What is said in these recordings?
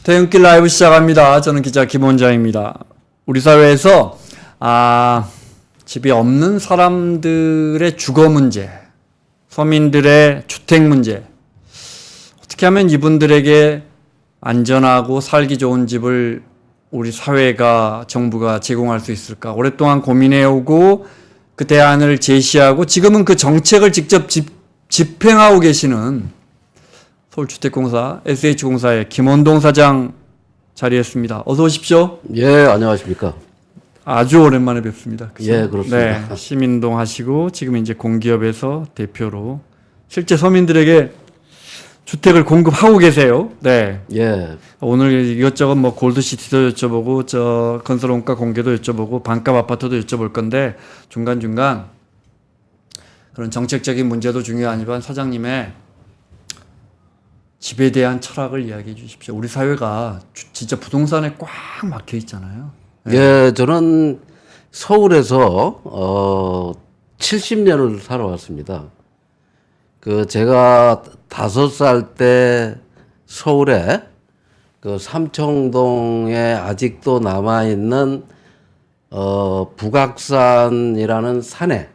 퇴근길 라이브 시작합니다. 저는 기자 김원장입니다. 우리 사회에서 집이 없는 사람들의 주거 문제, 서민들의 주택 문제, 어떻게 하면 이분들에게 안전하고 살기 좋은 집을 우리 사회가, 정부가 제공할 수 있을까? 오랫동안 고민해오고 그 대안을 제시하고 지금은 그 정책을 직접 집행하고 계시는 서울주택공사 SH공사의 김원동 사장 자리했습니다. 어서 오십시오. 예, 안녕하십니까. 아주 오랜만에 뵙습니다. 그죠? 예, 그렇습니다. 네, 시민동 하시고 지금 이제 공기업에서 대표로 실제 서민들에게 주택을 공급하고 계세요. 네. 예, 오늘 이것저것 뭐 골드시티도 여쭤보고 저 건설원가 공개도 여쭤보고 반값 아파트도 여쭤볼 건데 중간중간 그런 정책적인 문제도 중요하지만 사장님의 집에 대한 철학을 이야기해 주십시오. 우리 사회가 진짜 부동산에 꽉 막혀 있잖아요. 네. 예, 저는 서울에서 70년을 살아왔습니다. 그 제가 5살 때 서울에 그 삼청동에 아직도 남아 있는 북악산이라는 산에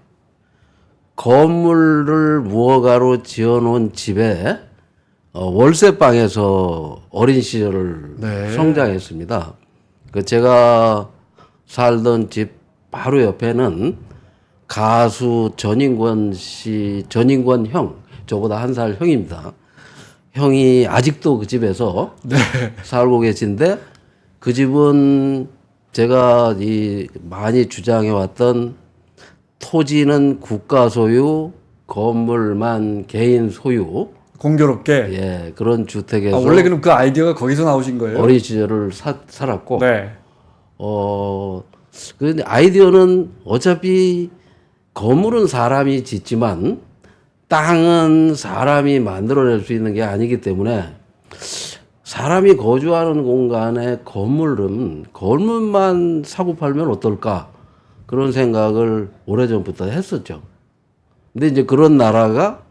건물을 무허가로 지어놓은 집에 월세방에서 어린 시절을 네. 성장했습니다. 그 제가 살던 집 바로 옆에는 가수 전인권 형, 저보다 1살 형입니다. 형이 아직도 그 집에서 네. 살고 계신데 그 집은 제가 많이 주장해왔던 토지는 국가 소유, 건물만 개인 소유, 공교롭게. 예, 그런 주택에서 원래 그럼 그 아이디어가 거기서 나오신 거예요? 어린 시절을 살았고, 네. 그 아이디어는 어차피 건물은 사람이 짓지만 땅은 사람이 만들어낼 수 있는 게 아니기 때문에 사람이 거주하는 공간에 건물만 사고 팔면 어떨까 그런 생각을 오래전부터 했었죠. 근데 이제 그런 나라가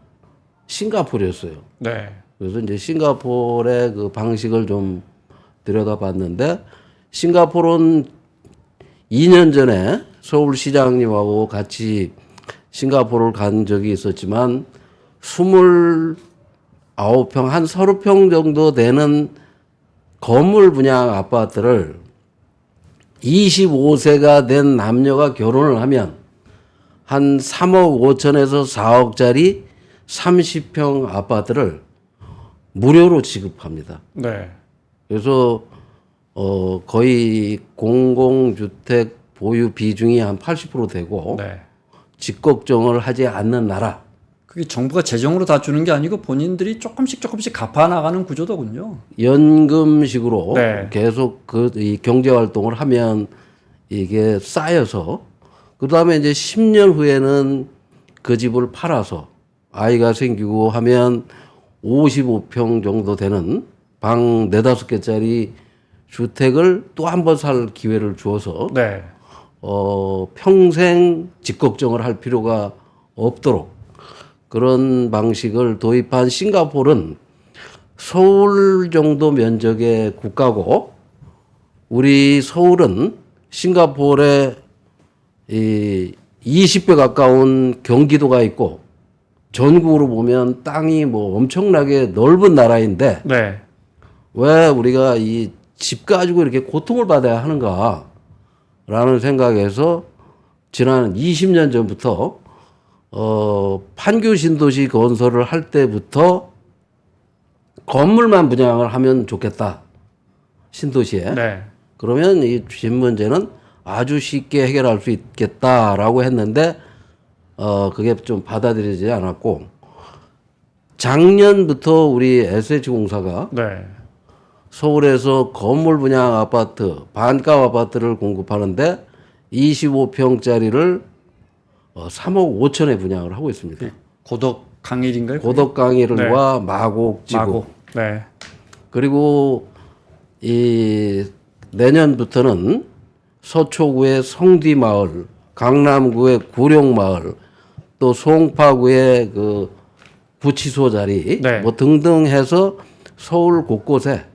싱가포르였어요. 네. 그래서 이제 싱가포르의 그 방식을 좀 들여다봤는데 싱가포르는 2년 전에 서울시장님하고 같이 싱가포르를 간 적이 있었지만 29평, 한 30평 정도 되는 건물 분양 아파트를 25세가 된 남녀가 결혼을 하면 한 3억 5천에서 4억짜리 30평 아파트를 무료로 지급합니다. 네. 그래서 거의 공공주택 보유 비중이 한 80% 되고 네. 직걱정을 하지 않는 나라. 그게 정부가 재정으로 다 주는 게 아니고 본인들이 조금씩 갚아 나가는 구조더군요. 연금식으로 네. 계속 이 경제 활동을 하면 이게 쌓여서 그다음에 이제 10년 후에는 그 집을 팔아서 아이가 생기고 하면 55평 정도 되는 방 4, 5개짜리 주택을 또 한 번 살 기회를 주어서 네. 평생 직걱정을 할 필요가 없도록 그런 방식을 도입한 싱가포르는 서울 정도 면적의 국가고 우리 서울은 싱가포르에 20배 가까운 경기도가 있고 전국으로 보면 땅이 뭐 엄청나게 넓은 나라인데 네. 왜 우리가 이 집 가지고 이렇게 고통을 받아야 하는가 라는 생각에서 지난 20년 전부터 판교 신도시 건설을 할 때부터 건물만 분양을 하면 좋겠다. 신도시에. 네. 그러면 이 집 문제는 아주 쉽게 해결할 수 있겠다라고 했는데 그게 좀 받아들여지지 않았고 작년부터 우리 SH공사가 네. 서울에서 건물 분양 아파트, 반값 아파트를 공급하는데 25평짜리를 3억 5천에 분양을 하고 있습니다. 고덕 강일인가요? 고덕강일과 마곡지구. 마곡. 네. 그리고 이 내년부터는 서초구의 성뒤마을, 강남구의 구룡마을, 또 송파구의 그 구치소 자리 네. 뭐 등등 해서 서울 곳곳에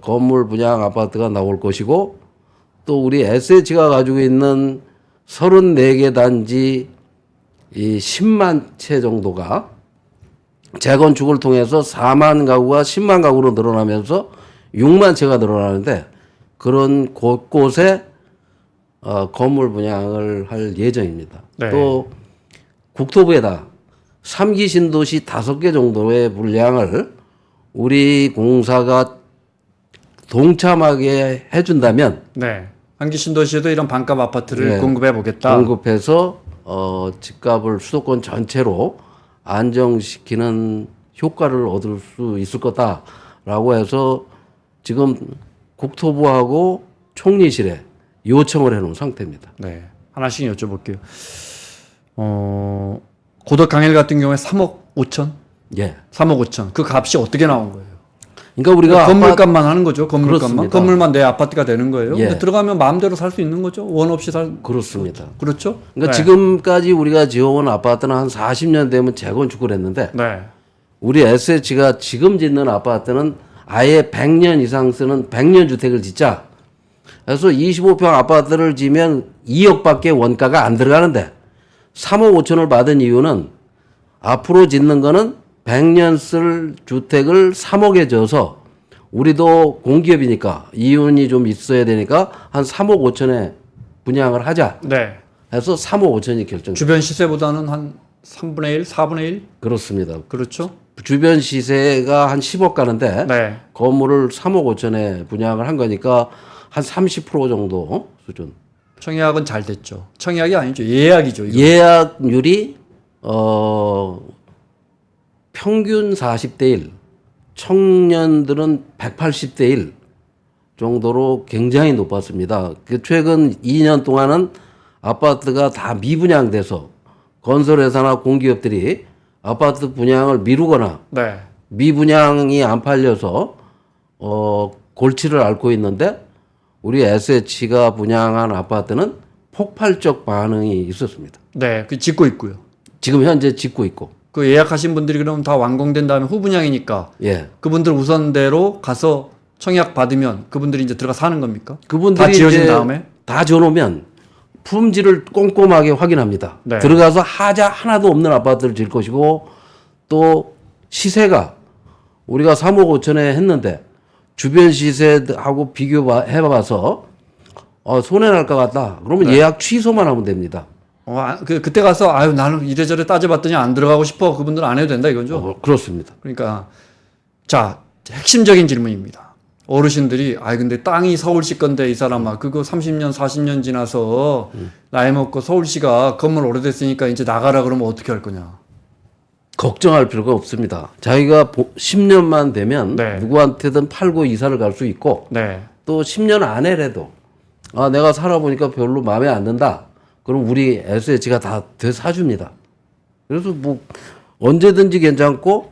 건물 분양 아파트가 나올 것이고 또 우리 SH가 가지고 있는 34개 단지 이 10만 채 정도가 재건축을 통해서 4만 가구가 10만 가구로 늘어나면서 6만 채가 늘어나는데 그런 곳곳에 건물 분양을 할 예정입니다. 네. 또 국토부에다 3기 신도시 5개 정도의 분량을 우리 공사가 동참하게 해준다면 네. 한기 신도시에도 이런 반값 아파트를 네. 공급해 보겠다. 공급해서 집값을 수도권 전체로 안정시키는 효과를 얻을 수 있을 거다라고 해서 지금 국토부하고 총리실에 요청을 해놓은 상태입니다. 네. 하나씩 여쭤볼게요. 고덕 강일 같은 경우에 3억 5천? 예. 3억 5천. 그 값이 어떻게 나온 거예요? 그러니까 우리가 건물값만 하는 거죠. 건물값만. 그렇습니다. 건물만 내 아파트가 되는 거예요. 예. 근데 들어가면 마음대로 살 수 있는 거죠. 원 없이 그렇습니다. 그렇죠? 그러니까 네. 지금까지 우리가 지어온 아파트는 한 40년 되면 재건축을 했는데 네. 우리 SH가 지금 짓는 아파트는 아예 100년 이상 쓰는 100년 주택을 짓자. 그래서 25평 아파트를 지면 2억밖에 원가가 안 들어가는데 3억 5천을 받은 이유는 앞으로 짓는 거는 100년 쓸 주택을 3억에 져서 우리도 공기업이니까 이윤이 좀 있어야 되니까 한 3억 5천에 분양을 하자 네. 해서 3억 5천이 결정. 주변 시세보다는 한 3분의 1, 4분의 1? 그렇습니다. 그렇죠? 주변 시세가 한 10억 가는데 네. 건물을 3억 5천에 분양을 한 거니까 한 30% 정도 수준. 청약은 잘 됐죠. 청약이 아니죠. 예약이죠. 이거. 예약률이 평균 40대 1, 청년들은 180대 1 정도로 굉장히 높았습니다. 그 최근 2년 동안은 아파트가 다 미분양돼서 건설회사나 공기업들이 아파트 분양을 미루거나 네. 미분양이 안 팔려서 골치를 앓고 있는데 우리 SH가 분양한 아파트는 폭발적 반응이 있었습니다. 네. 그 짓고 있고요. 지금 현재 짓고 있고. 그 예약하신 분들이 그럼 다 완공된 다음에 후분양이니까 예. 그분들 우선대로 가서 청약 받으면 그분들이 이제 들어가 사는 겁니까? 그분들이 다 지어진 이제 다음에? 다 지어놓으면 품질을 꼼꼼하게 확인합니다. 네. 들어가서 하자 하나도 없는 아파트를 질 것이고 또 시세가 우리가 3억 5천에 했는데 주변 시세하고 비교해봐서 손해 날 것 같다. 그러면 네. 예약 취소만 하면 됩니다. 그때 가서 아유 나는 이래저래 따져봤더니 안 들어가고 싶어. 그분들은 안 해도 된다 이거죠. 그렇습니다. 그러니까 자 핵심적인 질문입니다. 어르신들이 근데 땅이 서울시 건데 이 사람아 그거 30년 40년 지나서 나이 먹고 서울시가 건물 오래됐으니까 이제 나가라 그러면 어떻게 할 거냐. 걱정할 필요가 없습니다. 자기가 10년만 되면 네. 누구한테든 팔고 이사를 갈 수 있고 네. 또 10년 안에라도 내가 살아보니까 별로 마음에 안 든다. 그럼 우리 SH가 다 되사줍니다. 그래서 뭐 언제든지 괜찮고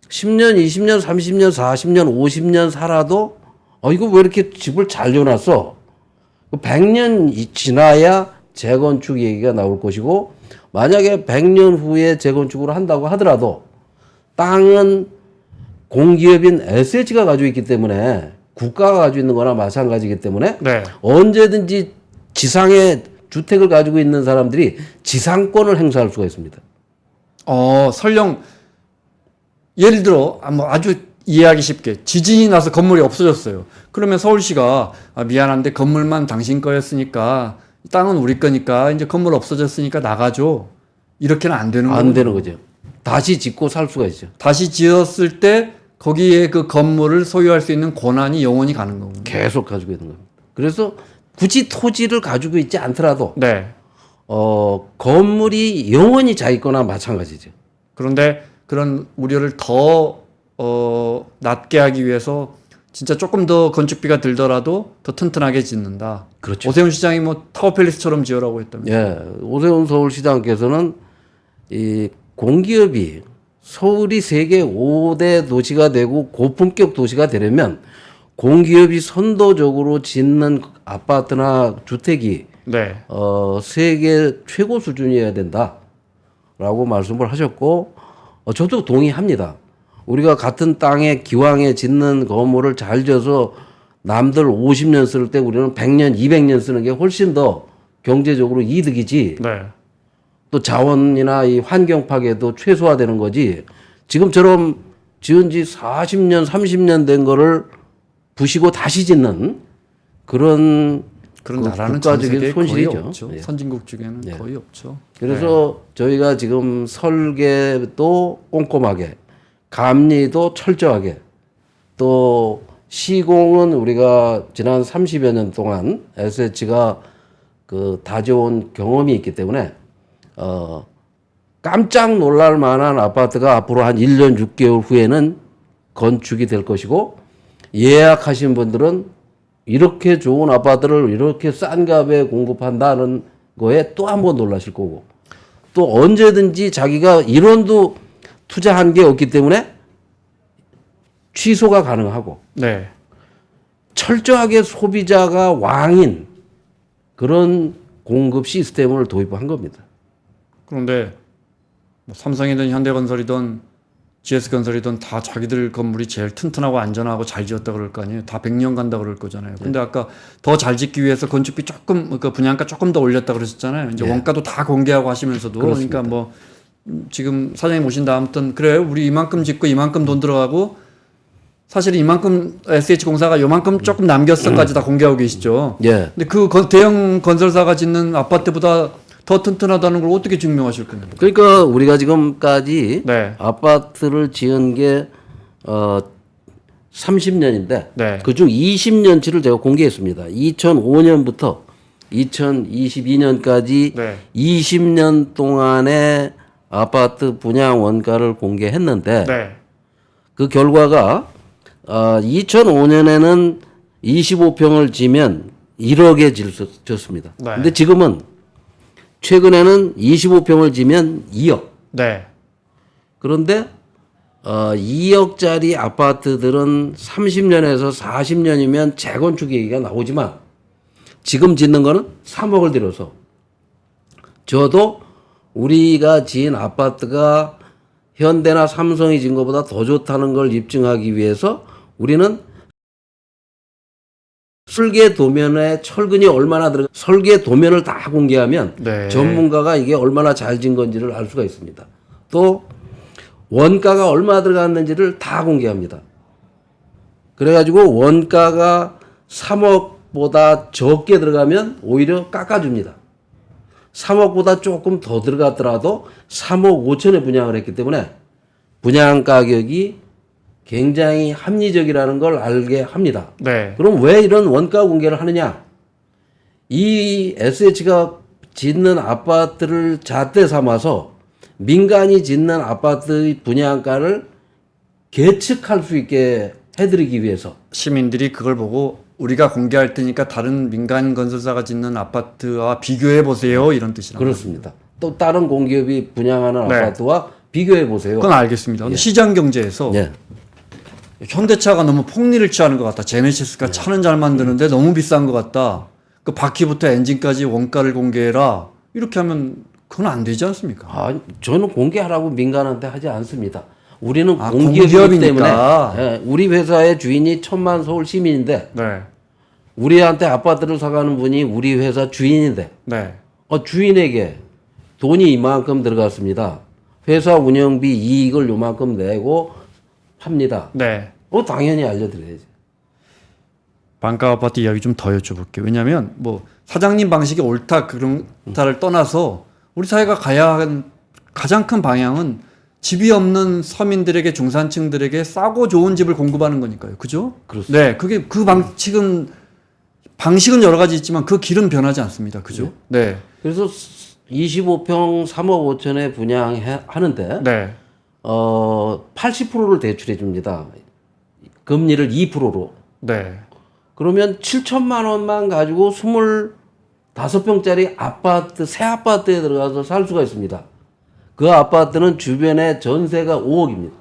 10년, 20년, 30년, 40년, 50년 살아도 이거 왜 이렇게 집을 잘 지어놨어? 100년 지나야 재건축 얘기가 나올 것이고 만약에 100년 후에 재건축을 한다고 하더라도 땅은 공기업인 SH가 가지고 있기 때문에 국가가 가지고 있는 거나 마찬가지이기 때문에 네. 언제든지 지상에 주택을 가지고 있는 사람들이 지상권을 행사할 수가 있습니다. 설령 예를 들어 뭐 아주 이해하기 쉽게 지진이 나서 건물이 없어졌어요. 그러면 서울시가 미안한데 건물만 당신 거였으니까 땅은 우리 거니까 이제 건물 없어졌으니까 나가줘. 이렇게는 안 되는 거예요. 안 되는 거죠. 다시 짓고 살 수가 있죠. 다시 지었을 때 거기에 그 건물을 소유할 수 있는 권한이 영원히 가는 거군요. 계속 가지고 있는 겁니다. 그래서 굳이 토지를 가지고 있지 않더라도 네. 건물이 영원히 자기 거나 마찬가지죠. 그런데 그런 우려를 더 낮게 하기 위해서 진짜 조금 더 건축비가 들더라도 더 튼튼하게 짓는다. 그렇죠. 오세훈 시장이 뭐 타워팰리스처럼 지으라고 했다면. 예, 오세훈 서울시장께서는 이 공기업이 서울이 세계 5대 도시가 되고 고품격 도시가 되려면 공기업이 선도적으로 짓는 아파트나 주택이 네. 세계 최고 수준이어야 된다라고 말씀을 하셨고 저도 동의합니다. 우리가 같은 땅에 기왕에 짓는 건물을 잘 지어서 남들 50년 쓸 때 우리는 100년, 200년 쓰는 게 훨씬 더 경제적으로 이득이지. 네. 또 자원이나 이 환경 파괴도 최소화되는 거지. 지금처럼 지은 지 40년, 30년 된 거를 부시고 다시 짓는 그런 나라는 전 국가적인 세계에 거의 손실이죠. 없죠. 예. 선진국 중에는 거의 없죠. 그래서 저희가 지금 설계도 꼼꼼하게, 감리도 철저하게, 또 시공은 우리가 지난 30여 년 동안 SH가 그 다져온 경험이 있기 때문에 깜짝 놀랄 만한 아파트가 앞으로 한 1년 6개월 후에는 건축이 될 것이고, 예약하신 분들은 이렇게 좋은 아파트를 이렇게 싼 값에 공급한다는 거에 또 한 번 놀라실 거고, 또 언제든지 자기가 1원도 투자한 게 없기 때문에 취소가 가능하고, 네. 철저하게 소비자가 왕인 그런 공급 시스템을 도입한 겁니다. 그런데 뭐 삼성이든 현대건설이든 GS건설이든 다 자기들 건물이 제일 튼튼하고 안전하고 잘 지었다 그럴 거 아니에요. 다 100년 간다 그럴 거잖아요. 근데 아까 더 잘 짓기 위해서 건축비 조금, 그 분양가 조금 더 올렸다 그러셨잖아요. 이제 원가도 다 공개하고 하시면서도. 그렇습니다. 그러니까 뭐 지금 사장님 오신다 아무튼 그래요. 우리 이만큼 짓고 이만큼 돈 들어가고 사실 이만큼 SH공사가 요만큼 조금 남겼어까지 다 공개하고 계시죠. 예. 근데 그 대형 건설사가 짓는 아파트보다 더 튼튼하다는 걸 어떻게 증명하실 겁니까? 그러니까 우리가 지금까지 네. 아파트를 지은 게 30년인데 네. 그중 20년치를 제가 공개했습니다. 2005년부터 2022년까지 네. 20년 동안의 아파트 분양 원가를 공개했는데 네. 그 결과가 2005년에는 25평을 지면 1억에 지었습니다. 네. 근데 지금은 최근에는 25평을 지면 2억. 네. 그런데 2억짜리 아파트들은 30년에서 40년이면 재건축 얘기가 나오지만 지금 짓는 거는 3억을 들여서 저도 우리가 지은 아파트가 현대나 삼성이 지은 것보다 더 좋다는 걸 입증하기 위해서 우리는 설계 도면에 철근이 얼마나 들어가 설계 도면을 다 공개하면 네. 전문가가 이게 얼마나 잘 진 건지를 알 수가 있습니다. 또 원가가 얼마 들어갔는지를 다 공개합니다. 그래가지고 원가가 3억보다 적게 들어가면 오히려 깎아줍니다. 3억보다 조금 더 들어갔더라도 3억 5천에 분양을 했기 때문에 분양 가격이 굉장히 합리적이라는 걸 알게 합니다. 네. 그럼 왜 이런 원가 공개를 하느냐? 이 SH가 짓는 아파트를 잣대 삼아서 민간이 짓는 아파트의 분양가를 계측할 수 있게 해드리기 위해서. 시민들이 그걸 보고 우리가 공개할 테니까 다른 민간 건설사가 짓는 아파트와 비교해 보세요 이런 뜻이라. 그렇습니다. 또 다른 공기업이 분양하는 네. 아파트와 비교해 보세요. 그건 알겠습니다. 근데 시장 경제에서 예. 현대차가 너무 폭리를 취하는 것 같다. 제네시스가 차는 잘 만드는데 너무 비싼 것 같다. 그 바퀴부터 엔진까지 원가를 공개해라. 이렇게 하면 그건 안 되지 않습니까? 저는 공개하라고 민간한테 하지 않습니다. 우리는 공기업이니까. 공기업이기 때문에 예, 우리 회사의 주인이 천만 서울 시민인데 네. 우리한테 아파트를 사가는 분이 우리 회사 주인인데 네. 주인에게 돈이 이만큼 들어갔습니다. 회사 운영비 이익을 요만큼 내고 팝니다. 네. 당연히 알려드려야지. 반가 아파트 이야기 좀 더 여쭤볼게요. 왜냐하면 뭐 사장님 방식이 옳다 그런다를 떠나서 우리 사회가 가야 하는 가장 큰 방향은 집이 없는 서민들에게 중산층들에게 싸고 좋은 집을 공급하는 거니까요. 그죠? 그렇습니다. 네. 그게 그 방식은 여러 가지 있지만 그 길은 변하지 않습니다. 그죠? 네. 그래서 25평 3억 5천에 분양하는데 네. 80%를 대출해 줍니다. 금리를 2%로. 네. 그러면 7천만 원만 가지고 25평짜리 아파트, 새 아파트에 들어가서 살 수가 있습니다. 그 아파트는 주변에 전세가 5억입니다.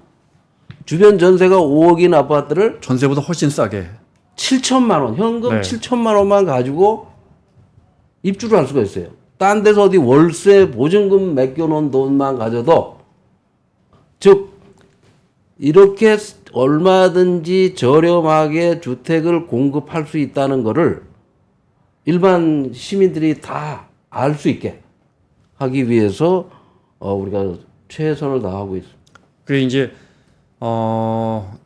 주변 전세가 5억인 아파트를 전세보다 훨씬 싸게. 7천만 원, 현금 네. 7천만 원만 가지고 입주를 할 수가 있어요. 딴 데서 어디 월세 보증금 맡겨놓은 돈만 가져도 즉 이렇게 얼마든지 저렴하게 주택을 공급할 수 있다는 거를 일반 시민들이 다 알 수 있게 하기 위해서 우리가 최선을 다하고 있습니다. 그게 이제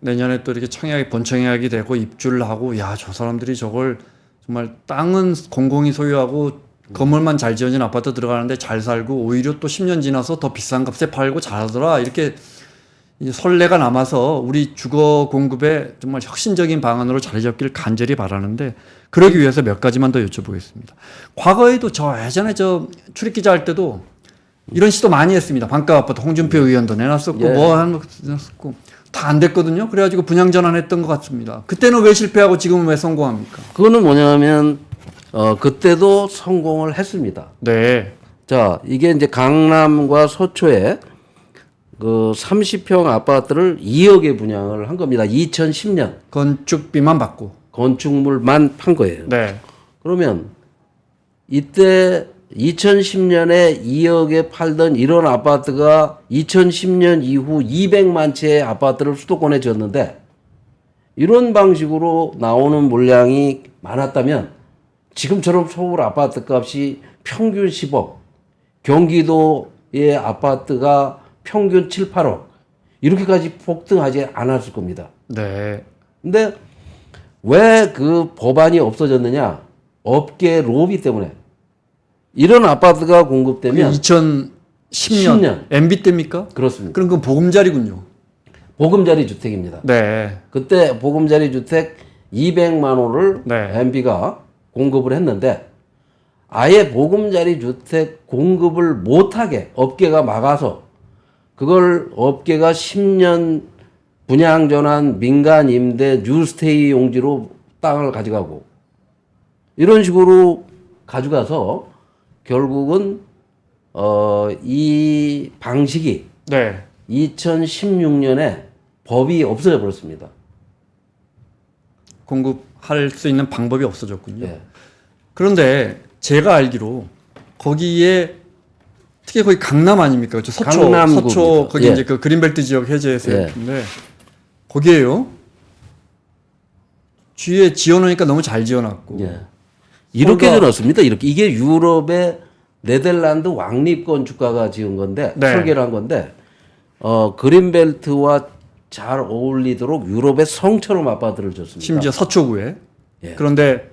내년에 또 이렇게 청약이 본청약이 되고 입주를 하고 야, 저 사람들이 저걸 정말 땅은 공공이 소유하고 건물만 잘 지어진 아파트 들어가는데 잘 살고 오히려 또 10년 지나서 더 비싼 값에 팔고 잘하더라 이렇게 이제 선례가 남아서 우리 주거 공급에 정말 혁신적인 방안으로 자리 잡기를 간절히 바라는데 그러기 위해서 몇 가지만 더 여쭤보겠습니다. 과거에도 저 예전에 저 출입기자 할 때도 이런 시도 많이 했습니다. 반값 아파트 홍준표 의원도 내놨었고 예. 뭐 하는 거 내놨었고 다 안 됐거든요. 그래가지고 분양 전환했던 것 같습니다. 그때는 왜 실패하고 지금은 왜 성공합니까? 그거는 뭐냐면 그때도 성공을 했습니다. 네, 자, 이게 이제 강남과 서초에 그 30평 아파트를 2억에 분양을 한 겁니다. 2010년 건축비만 받고. 건축물만 판 거예요. 네, 그러면 이때 2010년에 2억에 팔던 이런 아파트가 2010년 이후 200만 채의 아파트를 수도권에 졌는데 이런 방식으로 나오는 물량이 많았다면 지금처럼 서울 아파트 값이 평균 10억, 경기도의 아파트가 평균 7, 8억 이렇게까지 폭등하지 않았을 겁니다. 네, 근데 왜 그 법안이 없어졌느냐? 업계 로비 때문에. 이런 아파트가 공급되면 2010년 10년. MB 때입니까? 그렇습니다. 그럼 그건 보금자리군요. 보금자리 주택입니다. 네, 그때 보금자리 주택 200만 호를 네. MB가 공급을 했는데 아예 보금자리 주택 공급을 못하게 업계가 막아서 그걸 업계가 10년 분양 전환 민간 임대 뉴스테이 용지로 땅을 가져가고 이런 식으로 가져가서 결국은 이 방식이 네, 2016년에 법이 없어져 버렸습니다. 공급할 수 있는 방법이 없어졌군요. 예. 그런데 제가 알기로 거기에 특히 거기 강남 아닙니까? 그렇죠? 강남구입니다. 서초 거기 예. 이제 그 그린벨트 지역 해제해서 예. 했는데 거기에요. 주위에 지어놓으니까 너무 잘 지어놨고. 예. 이렇게 서울과- 지어놨습니다. 이렇게 이게 유럽의 네덜란드 왕립 건축가가 지은 건데 네. 설계를 한 건데 그린벨트와 잘 어울리도록 유럽의 성처럼 아파트를 줬습니다. 심지어 서초구에. 예. 그런데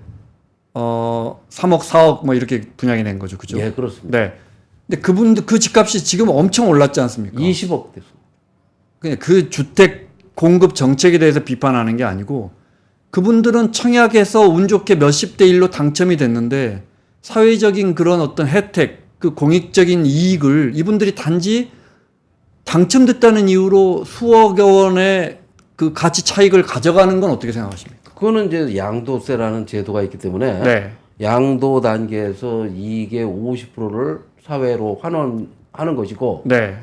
3억, 4억 뭐 이렇게 분양이 낸 거죠, 그죠? 예, 그렇습니다. 네. 근데 그분들 그 집값이 지금 엄청 올랐지 않습니까? 20억 됐습니다. 그냥 그 주택 공급 정책에 대해서 비판하는 게 아니고 그분들은 청약에서 운 좋게 몇십 대 1로 당첨이 됐는데 사회적인 그런 어떤 혜택, 그 공익적인 이익을 이분들이 단지 당첨됐다는 이유로 수억 원의 그 가치 차익을 가져가는 건 어떻게 생각하십니까? 그거는 이제 양도세라는 제도가 있기 때문에 네. 양도 단계에서 이익의 50%를 사회로 환원하는 것이고 네.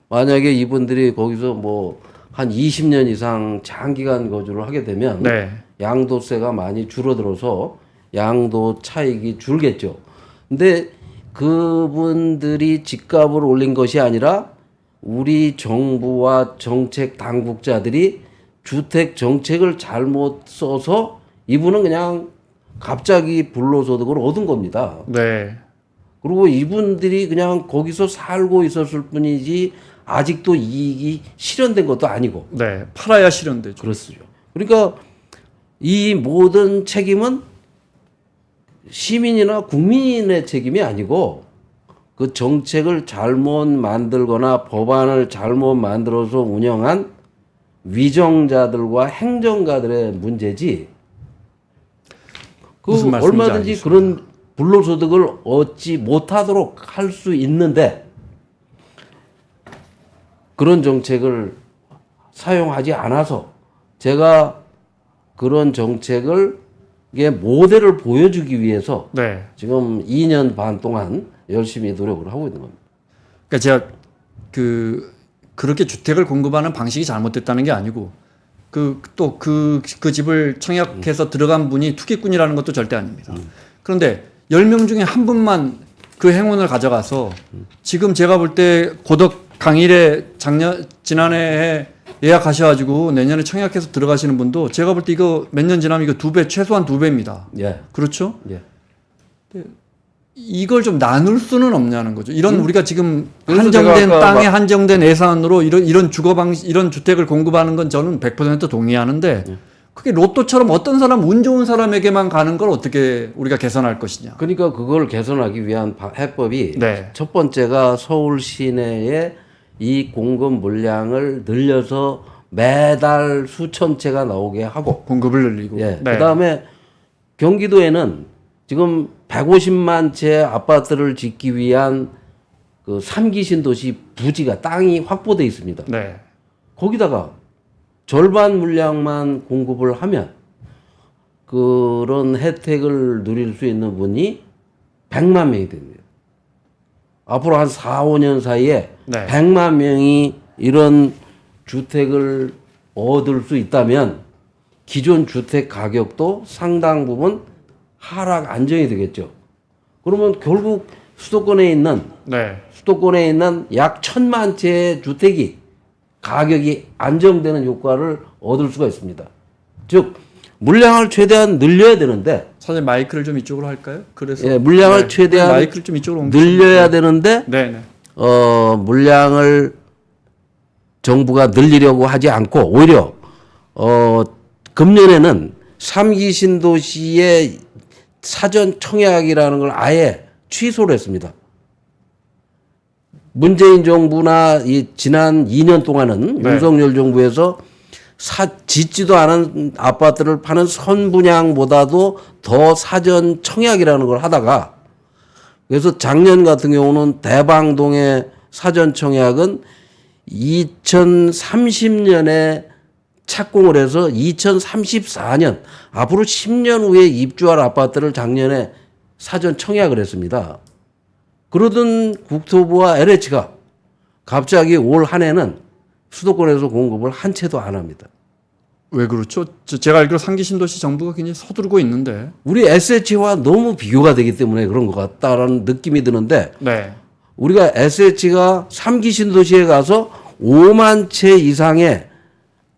만약에 이분들이 거기서 뭐 한 20년 이상 장기간 거주를 하게 되면 네. 양도세가 많이 줄어들어서 양도 차익이 줄겠죠. 근데 그분들이 집값을 올린 것이 아니라 우리 정부와 정책 당국자들이 주택 정책을 잘못 써서 이분은 그냥 갑자기 불로소득을 얻은 겁니다. 네. 그리고 이분들이 그냥 거기서 살고 있었을 뿐이지 아직도 이익이 실현된 것도 아니고 네. 팔아야 실현되죠. 그렇죠. 그러니까 이 모든 책임은 시민이나 국민의 책임이 아니고 그 정책을 잘못 만들거나 법안을 잘못 만들어서 운영한 위정자들과 행정가들의 문제지. 그 무슨 말씀인지 얼마든지 알겠습니다. 그런 불로소득을 얻지 못하도록 할 수 있는데 그런 정책을 사용하지 않아서 제가 그런 정책을 이게 모델을 보여주기 위해서 네. 지금 2년 반 동안 열심히 노력을 하고 있는 겁니다. 그러니까 제가 그렇게 주택을 공급하는 방식이 잘못됐다는 게 아니고 그 집을 청약해서 들어간 분이 투기꾼이라는 것도 절대 아닙니다. 그런데 10명 중에 한 분만 그 행운을 가져가서 지금 제가 볼 때 고덕 강일에 지난해에 예약하셔가지고 내년에 청약해서 들어가시는 분도 제가 볼 때 이거 몇 년 지나면 이거 2배, 최소한 2배입니다. 예. 그렇죠? 예. 이걸 좀 나눌 수는 없냐는 거죠. 이런 우리가 지금 그래서 한정된 제가 아까 땅에 한정된 예산으로 이런 주거 방식, 이런 주택을 공급하는 건 저는 100% 동의하는데 그게 로또처럼 어떤 사람, 운 좋은 사람에게만 가는 걸 어떻게 우리가 개선할 것이냐. 그러니까 그걸 개선하기 위한 해법이 네. 첫 번째가 서울 시내에 이 공급 물량을 늘려서 매달 수천 채가 나오게 하고 공급을 늘리고. 예. 네. 그다음에 경기도에는 지금 150만 채 아파트를 짓기 위한 그 3기 신도시 부지가 땅이 확보돼 있습니다. 네. 거기다가 절반 물량만 공급을 하면 그런 혜택을 누릴 수 있는 분이 100만 명이 됩니다. 앞으로 한 4, 5년 사이에 네. 100만 명이 이런 주택을 얻을 수 있다면 기존 주택 가격도 상당 부분 하락 안정이 되겠죠. 그러면 결국 수도권에 있는 네. 약 1,000만 채의 주택이 가격이 안정되는 효과를 얻을 수가 있습니다. 즉 물량을 최대한 늘려야 되는데 사장님 마이크를 좀 이쪽으로 할까요? 그래서 예, 물량을 최대한 마이크를 좀 이쪽으로 늘려야 되는데 네, 네. 물량을 정부가 늘리려고 하지 않고 오히려 금년에는 3기 신도시의 사전 청약이라는 걸 아예 취소를 했습니다. 문재인 정부나 이 지난 2년 동안은 네. 윤석열 정부에서 짓지도 않은 아파트를 파는 선분양보다도 더 사전 청약이라는 걸 하다가 그래서 작년 같은 경우는 대방동의 사전 청약은 2030년에 착공을 해서 2034년 앞으로 10년 후에 입주할 아파트를 작년에 사전 청약을 했습니다. 그러던 국토부와 LH가 갑자기 올 한 해는 수도권에서 공급을 한 채도 안 합니다. 왜 그렇죠? 제가 알기로 상기 신도시 정부가 굉장히 서두르고 있는데. 우리 SH와 너무 비교가 되기 때문에 그런 것 같다라는 느낌이 드는데 네. 우리가 SH가 3기 신도시에 가서 5만 채 이상의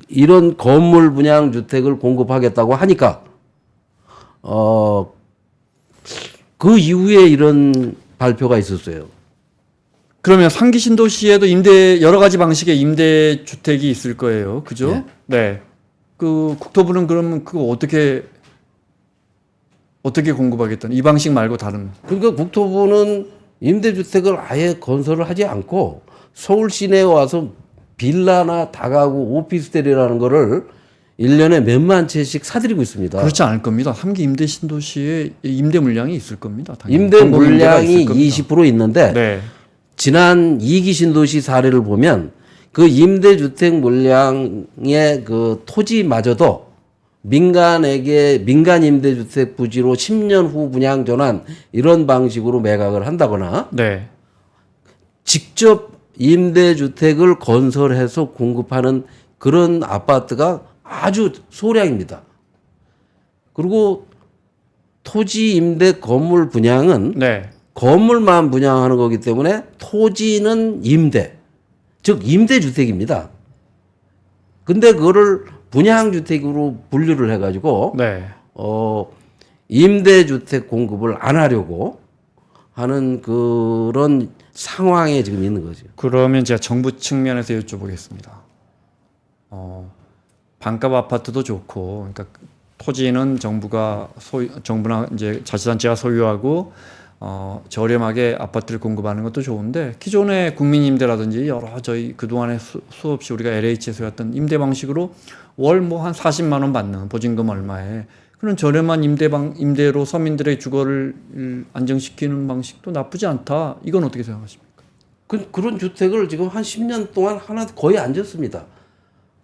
이런 건물 분양 주택을 공급하겠다고 하니까 그 이후에 이런 발표가 있었어요. 그러면 상기 신도시에도 여러 가지 방식의 임대 주택이 있을 거예요. 그죠? 네. 그 국토부는 그러면 그거 어떻게 공급하겠다는 이 방식 말고 다른. 그러니까 국토부는 임대주택을 아예 건설을 하지 않고 서울 시내에 와서 빌라나 다가구 오피스텔이라는 거를 1년에 몇만 채씩 사들이고 있습니다. 그렇지 않을 겁니다. 3기 임대 신도시에 임대 물량이 있을 겁니다. 당연히. 임대 물량이 있을 겁니다. 20% 있는데 네. 지난 2기 신도시 사례를 보면 그 임대주택 물량의 그 토지마저도 민간 임대주택 부지로 10년 후 분양 전환 이런 방식으로 매각을 한다거나 네. 직접 임대주택을 건설해서 공급하는 그런 아파트가 아주 소량입니다. 그리고 토지 임대 건물 분양은 네. 건물만 분양하는 거기 때문에 토지는 임대, 즉 임대주택입니다. 근데 그거를 분양주택으로 분류를 해가지고 네. 임대주택 공급을 안 하려고 하는 그런 상황에 지금 있는 거죠. 그러면 제가 정부 측면에서 여쭤보겠습니다. 반값 아파트도 좋고, 그러니까 토지는 정부나 이제 자치단체가 소유하고 저렴하게 아파트를 공급하는 것도 좋은데 기존의 국민임대라든지 여러 저희 그동안에 수없이 우리가 LH에서 해왔던 임대 방식으로 월 뭐 한 40만 원 받는 보증금 얼마에 그런 저렴한 임대로 서민들의 주거를 안정시키는 방식도 나쁘지 않다. 이건 어떻게 생각하십니까? 그런 주택을 지금 한 10년 동안 하나 거의 안 짓습니다.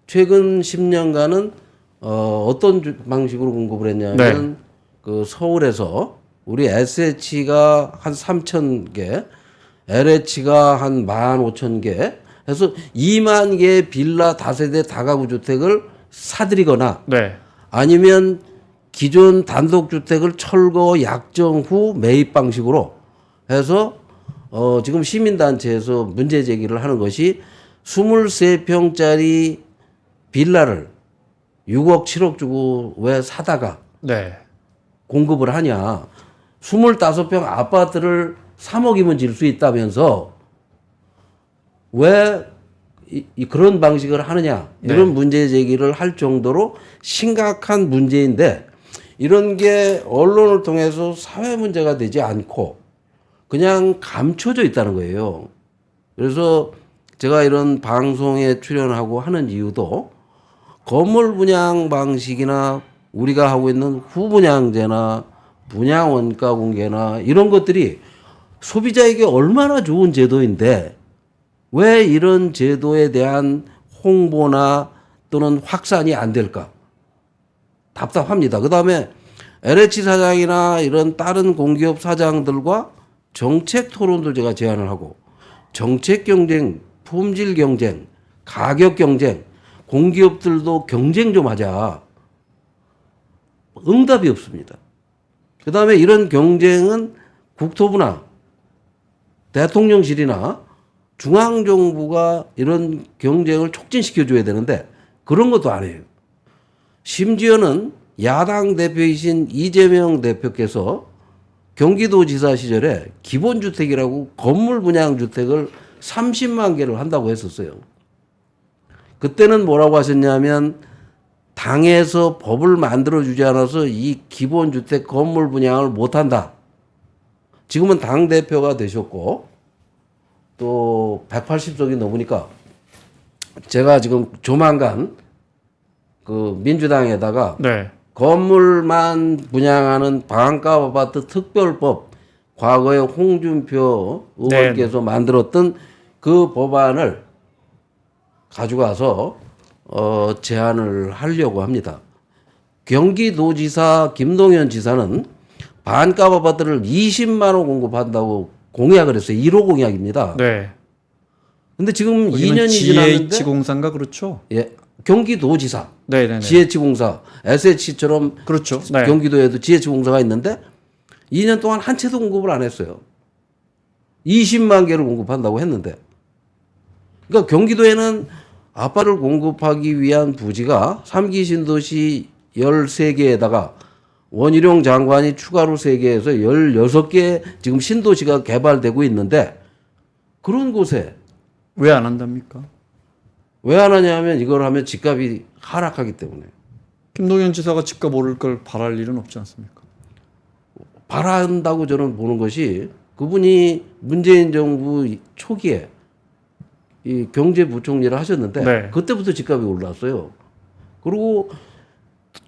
최근 10년간은 어떤 방식으로 공급을 했냐면 네. 그 서울에서 우리 SH가 한 3,000개, LH가 한 15,000개 해서 2만 개의 빌라 다세대 다가구 주택을 사들이거나 네. 아니면 기존 단독주택을 철거 약정 후 매입 방식으로 해서 지금 시민단체에서 문제 제기를 하는 것이 23평짜리 빌라를 6억, 7억 주고 왜 사다가 네. 공급을 하냐. 25평 아파트를 3억이면 질 수 있다면서 왜 그런 방식을 하느냐. 이런 네. 문제 제기를 할 정도로 심각한 문제인데 이런 게 언론을 통해서 사회 문제가 되지 않고 그냥 감춰져 있다는 거예요. 그래서 제가 이런 방송에 출연하고 하는 이유도 건물 분양 방식이나 우리가 하고 있는 후분양제나 분양 원가 공개나 이런 것들이 소비자에게 얼마나 좋은 제도인데 왜 이런 제도에 대한 홍보나 또는 확산이 안 될까? 답답합니다. 그 다음에 LH 사장이나 이런 다른 공기업 사장들과 정책 토론도 제가 제안을 하고 정책 경쟁, 품질 경쟁, 가격 경쟁, 공기업들도 경쟁 좀 하자. 응답이 없습니다. 그 다음에 이런 경쟁은 국토부나 대통령실이나 중앙정부가 이런 경쟁을 촉진시켜줘야 되는데 그런 것도 안 해요. 심지어는 야당 대표이신 이재명 대표께서 경기도지사 시절에 기본주택이라고 건물 분양 주택을 30만 개를 한다고 했었어요. 그때는 뭐라고 하셨냐면 당에서 법을 만들어주지 않아서 이 기본주택 건물 분양을 못한다. 지금은 당대표가 되셨고 또 180석이 넘으니까 제가 지금 조만간 그 민주당에다가 네. 건물만 분양하는 반값 아파트 특별법 과거에 홍준표 의원께서 만들었던 그 법안을 가지고 와서 제안을 하려고 합니다. 경기도지사 김동연 지사는 반값 아파트를 20만 원 공급한다고 공약을 했어요. 1호 공약입니다. 네. 근데 지금 거기는 2년이 지났는데 GH공사인가 그렇죠? 예, 경기도지사, 네네네. GH공사, SH처럼 그렇죠. 네. 경기도에도 GH공사가 있는데 2년 동안 한 채도 공급을 안 했어요. 20만 개를 공급한다고 했는데 그러니까 경기도에는 아파트를 공급하기 위한 부지가 3기 신도시 13개에다가 원희룡 장관이 추가로 3개에서 16개 지금 신도시가 개발되고 있는데 그런 곳에 왜 안 한답니까? 왜 안 하냐면 이걸 하면 집값이 하락하기 때문에. 김동연 지사가 집값 오를 걸 바랄 일은 없지 않습니까? 바란다고 저는 보는 것이 그분이 문재인 정부 초기에 이 경제부총리를 하셨는데 네. 그때부터 집값이 올랐어요. 그리고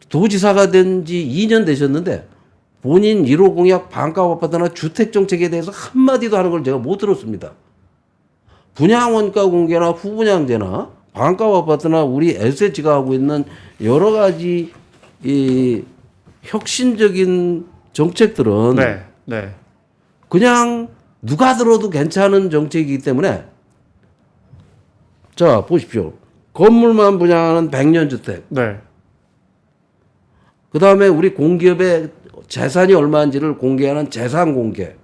도지사가 된 지 2년 되셨는데 본인 1호 공약 반값 아파트나 주택 정책에 대해서 한마디도 하는 걸 제가 못 들었습니다. 분양 원가 공개나 후분양제나 반값 아파트나 우리 SH가 하고 있는 여러 가지 이 혁신적인 정책들은 네. 네. 그냥 누가 들어도 괜찮은 정책이기 때문에 자 보십시오. 건물만 분양하는 100년 주택. 네. 그 다음에 우리 공기업의 재산이 얼마인지를 공개하는 재산 공개.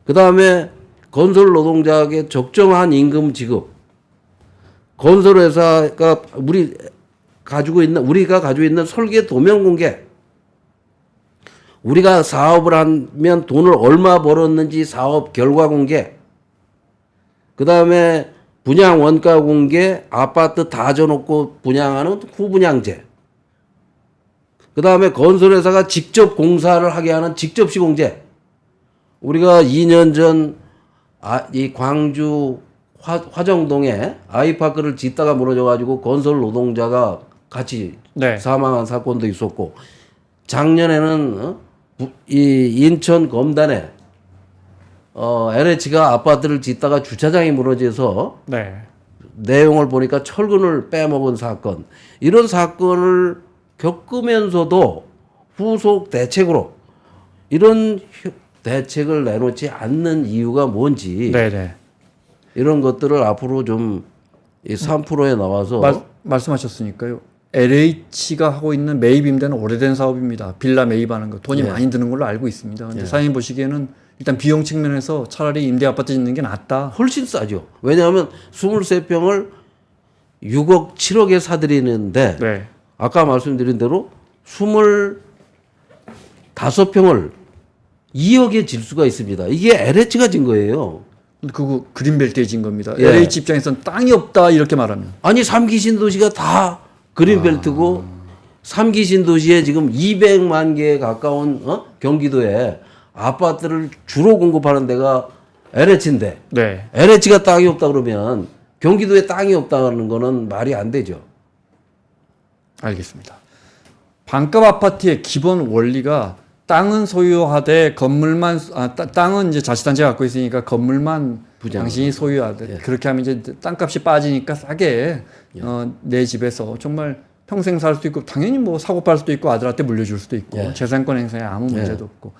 그 다음에 건설 노동자에게 적정한 임금 지급. 건설회사가 우리가 가지고 있는 설계 도면 공개. 우리가 사업을 하면 돈을 얼마 벌었는지 사업 결과 공개. 그 다음에 분양 원가 공개, 아파트 다 져놓고 분양하는 후분양제. 그 다음에 건설회사가 직접 공사를 하게 하는 직접 시공제. 우리가 2년 전 이 광주 화정동에 아이파크를 짓다가 무너져가지고 건설 노동자가 같이 네. 사망한 사건도 있었고, 작년에는 이 인천 검단에 LH가 아파트를 짓다가 주차장이 무너져서 네. 내용을 보니까 철근을 빼먹은 사건, 이런 사건을 겪으면서도 후속 대책으로 이런 대책을 내놓지 않는 이유가 뭔지, 네네. 이런 것들을 앞으로 좀 이 3%에 나와서 말씀하셨으니까요. LH가 하고 있는 매입 임대는 오래된 사업입니다. 빌라 매입하는 거 돈이 예. 많이 드는 걸로 알고 있습니다. 근데 예. 사장님 보시기에는 일단 비용 측면에서 차라리 임대 아파트 짓는 게 낫다. 훨씬 싸죠. 왜냐하면 23평을 6억, 7억에 사들이는데 네. 아까 말씀드린 대로 25평을 2억에 질 수가 있습니다. 이게 LH가 진 거예요. 그거 그린벨트에 진 겁니다. 예. LH 입장에선 땅이 없다 이렇게 말하면. 아니 3기 신도시가 다 그린벨트고 3기 신도시에 지금 200만 개에 가까운 경기도에 아파트를 주로 공급하는 데가 LH인데 네. LH가 땅이 없다 그러면 경기도에 땅이 없다는 거는 말이 안 되죠. 알겠습니다. 반값 아파트의 기본 원리가 땅은 소유하되 건물만 땅은 이제 자치단체가 갖고 있으니까 건물만 부장. 당신이 소유하되 예. 그렇게 하면 이제 땅값이 빠지니까 싸게 내 집에서 정말 평생 살 수도 있고 당연히 뭐 사고 팔 수도 있고 아들한테 물려줄 수도 있고 예. 재산권 행사에 아무 문제도 없고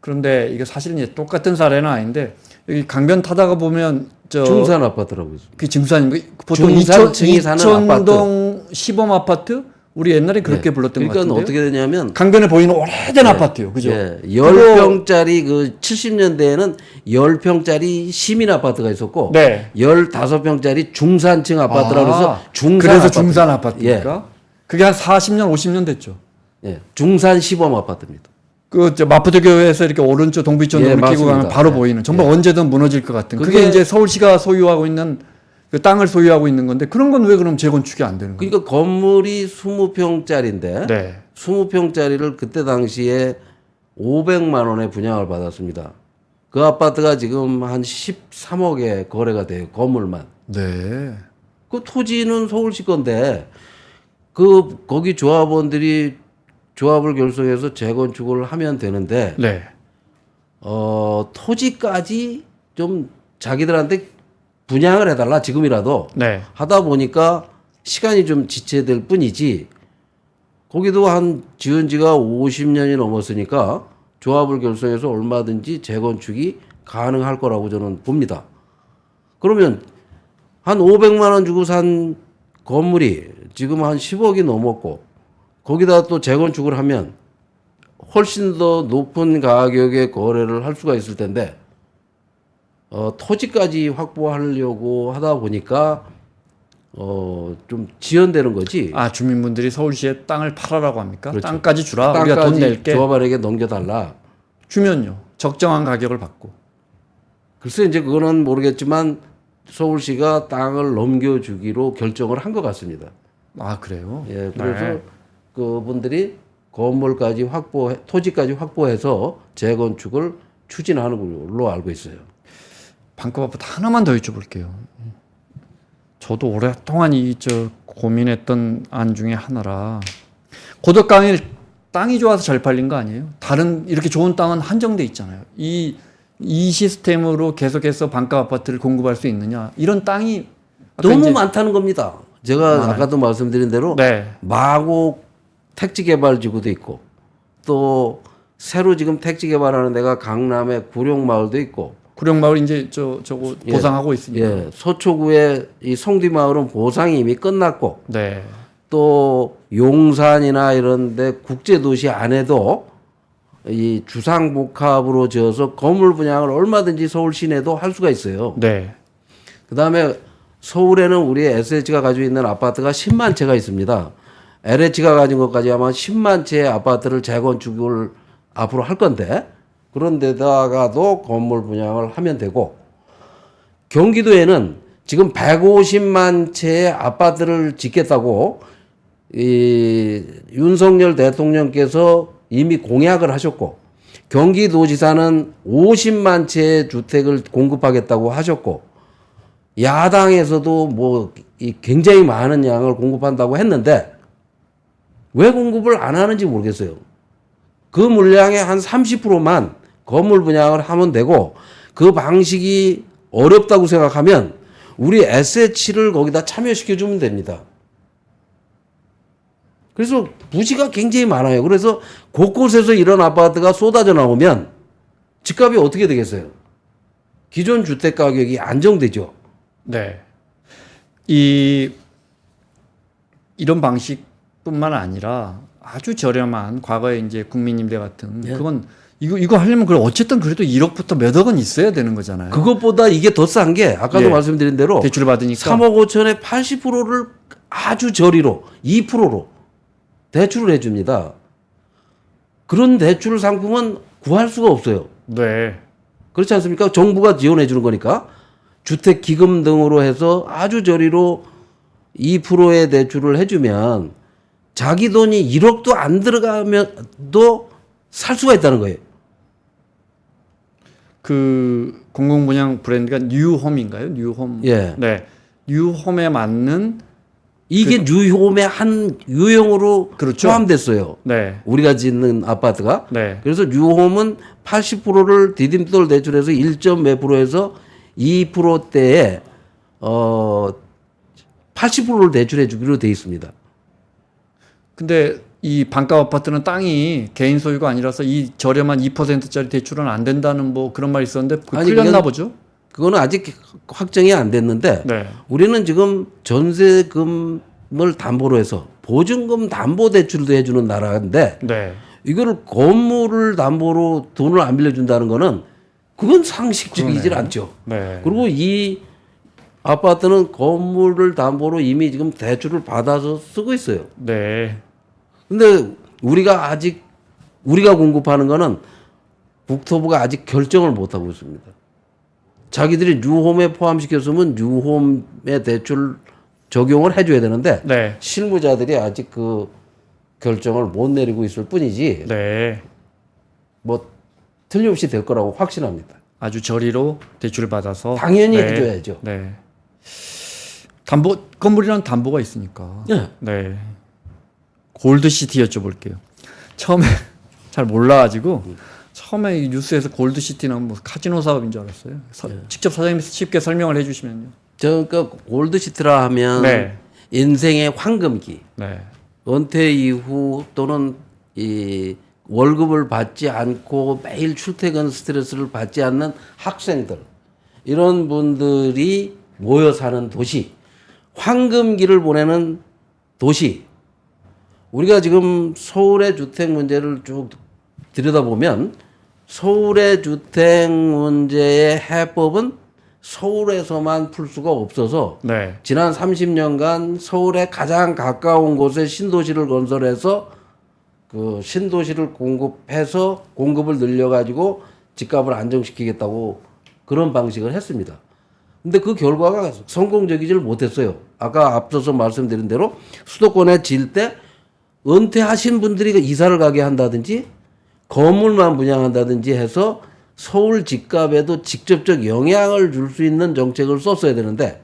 그런데 이게 사실은 이제 똑같은 사례는 아닌데 여기 강변 타다가 보면 저 중산 아파트라고 있습니다. 그 증산입니다. 보통 중산층이 사는 이천동 시범 아파트 우리 옛날에 그렇게 불렀던 것 그러니까 같은데요. 어떻게 되냐면 강변에 보이는 오래된 아파트요. 그죠? 예, 10평짜리 그 70년대에는 10평짜리 시민 아파트가 있었고 네. 15평짜리 중산층 아파트라고 해서 중산 그래서 아파트. 중산 아파트니까. 그게 한 40년, 50년 됐죠. 예, 중산 시범 아파트입니다. 그 저 마포대교에서 이렇게 오른쪽 동비촌으로 예, 끼고 맞습니다. 가면 바로 예. 보이는 정말 언제든 무너질 것 같은. 그게 그게 이제 서울시가 소유하고 있는 그 땅을 소유하고 있는 건데 그런 건 왜 그럼 재건축이 안 되는 거예요? 그러니까 건물이 20평짜리인데 네. 20평짜리를 그때 당시에 500만 원에 분양을 받았습니다. 그 아파트가 지금 한 13억에 거래가 돼요. 건물만. 네. 그 토지는 서울시 건데 거기 조합원들이 조합을 결성해서 재건축을 하면 되는데 네. 토지까지 좀 자기들한테 분양을 해달라 지금이라도 네. 하다 보니까 시간이 좀 지체될 뿐이지 거기도 한 지은 지가 50년이 넘었으니까 조합을 결성해서 얼마든지 재건축이 가능할 거라고 저는 봅니다. 그러면 한 500만 원 주고 산 건물이 지금 한 10억이 넘었고 거기다 또 재건축을 하면 훨씬 더 높은 가격에 거래를 할 수가 있을 텐데 토지까지 확보하려고 하다 보니까 좀 지연되는 거지. 아 주민분들이 서울시에 땅을 팔아라고 합니까? 그렇죠. 땅까지 주라. 우리가 돈 땅까지 낼게. 조합원에게 넘겨달라. 주면요. 적정한 가격을 받고. 글쎄 이제 그거는 모르겠지만 서울시가 땅을 넘겨주기로 결정을 한 것 같습니다. 아 그래요? 예, 그래서 네. 그분들이 건물까지 토지까지 확보해서 재건축을 추진하는 걸로 알고 있어요. 반값 아파트 하나만 더 여쭤볼게요. 저도 오랫동안 고민했던 안 중에 하나라. 고덕강일 땅이 좋아서 잘 팔린 거 아니에요? 다른 이렇게 좋은 땅은 한정돼 있잖아요. 이 시스템으로 계속해서 반값 아파트를 공급할 수 있느냐? 이런 땅이 아까 너무 이제- 많다는 겁니다. 제가 아까도 말씀드린 대로 네. 마곡 택지개발지구도 있고 또 새로 지금 택지개발하는 데가 강남의 구룡마을도 있고 구룡마을 이제 저거 예. 보상하고 있으니까. 예, 서초구의 이 송뒤마을은 보상이 이미 끝났고 네. 또 용산이나 이런데 국제도시 안에도 이 주상복합으로 지어서 건물 분양을 얼마든지 서울 시내도 할 수가 있어요. 네. 그다음에 서울에는 우리 SH가 가지고 있는 아파트가 10만 채가 있습니다. LH가 가진 것까지 아마 10만 채의 아파트를 재건축을 앞으로 할 건데 그런 데다가도 건물 분양을 하면 되고 경기도에는 지금 150만 채의 아파트를 짓겠다고 이 윤석열 대통령께서 이미 공약을 하셨고 경기도지사는 50만 채의 주택을 공급하겠다고 하셨고 야당에서도 뭐 이 굉장히 많은 양을 공급한다고 했는데 왜 공급을 안 하는지 모르겠어요. 그 물량의 한 30%만 건물 분양을 하면 되고 그 방식이 어렵다고 생각하면 우리 SH를 거기다 참여시켜 주면 됩니다. 그래서 부지가 굉장히 많아요. 그래서 곳곳에서 이런 아파트가 쏟아져 나오면 집값이 어떻게 되겠어요? 기존 주택 가격이 안정되죠. 네. 이런 방식뿐만 아니라 아주 저렴한 과거에 이제 국민임대 같은 예. 그건 이거 하려면 그럼 어쨌든 그래도 1억부터 몇억 원 있어야 되는 거잖아요. 그것보다 이게 더 싼 게 아까도 예. 말씀드린 대로 대출 받으니까 3억 5천에 80%를 아주 저리로 2%로 대출을 해줍니다. 그런 대출 상품은 구할 수가 없어요. 네. 그렇지 않습니까? 정부가 지원해 주는 거니까 주택기금 등으로 해서 아주 저리로 2%의 대출을 해주면 자기 돈이 1억도 안 들어가면도 살 수가 있다는 거예요. 그 공공분양 브랜드가 뉴홈인가요? 뉴홈. 예. 네. 뉴홈에 맞는 이게 뉴홈의 한 유형으로 그렇죠. 포함됐어요. 네. 우리가 짓는 아파트가. 네. 그래서 뉴홈은 80%를 디딤돌 대출해서 1몇 %에서 2%대에 80%를 대출해 주기로 돼 있습니다. 근데 이 반값 아파트는 땅이 개인 소유가 아니라서 이 저렴한 2%짜리 대출은 안 된다는 뭐 그런 말이 있었는데 그게 아니, 풀렸나 그건 보죠? 그거는 아직 확정이 안 됐는데 네. 우리는 지금 전세금을 담보로 해서 보증금 담보 대출도 해주는 나라인데 네. 이거를 건물을 담보로 돈을 안 빌려준다는 거는 그건 상식적이질 그러네. 않죠. 네. 그리고 이 아파트는 건물을 담보로 이미 지금 대출을 받아서 쓰고 있어요. 네. 근데 우리가 공급하는 거는 국토부가 아직 결정을 못 하고 있습니다. 자기들이 뉴홈에 포함시켰으면 뉴홈의 대출 적용을 해줘야 되는데 네. 실무자들이 아직 그 결정을 못 내리고 있을 뿐이지 네. 뭐 틀림없이 될 거라고 확신합니다. 아주 저리로 대출을 받아서 당연히 네. 해줘야죠. 네. 담보 건물이란 담보가 있으니까. 네. 네. 골드시티 여쭤볼게요. 처음에 잘 몰라가지고 처음에 이 뉴스에서 골드시티는 뭐 카지노 사업인 줄 알았어요. 직접 사장님께서 쉽게 설명을 해주시면요. 그러니까 골드시티라 하면 네. 인생의 황금기, 네. 은퇴 이후 또는 이 월급을 받지 않고 매일 출퇴근 스트레스를 받지 않는 학생들 이런 분들이 모여 사는 도시, 황금기를 보내는 도시. 우리가 지금 서울의 주택 문제를 쭉 들여다보면 서울의 주택 문제의 해법은 서울에서만 풀 수가 없어서 네. 지난 30년간 서울에 가장 가까운 곳에 신도시를 건설해서 그 신도시를 공급해서 공급을 늘려가지고 집값을 안정시키겠다고 그런 방식을 했습니다. 근데 그 결과가 성공적이질 못했어요. 아까 앞서서 말씀드린 대로 수도권에 질 때 은퇴하신 분들이 이사를 가게 한다든지 건물만 분양한다든지 해서 서울 집값에도 직접적 영향을 줄 수 있는 정책을 썼어야 되는데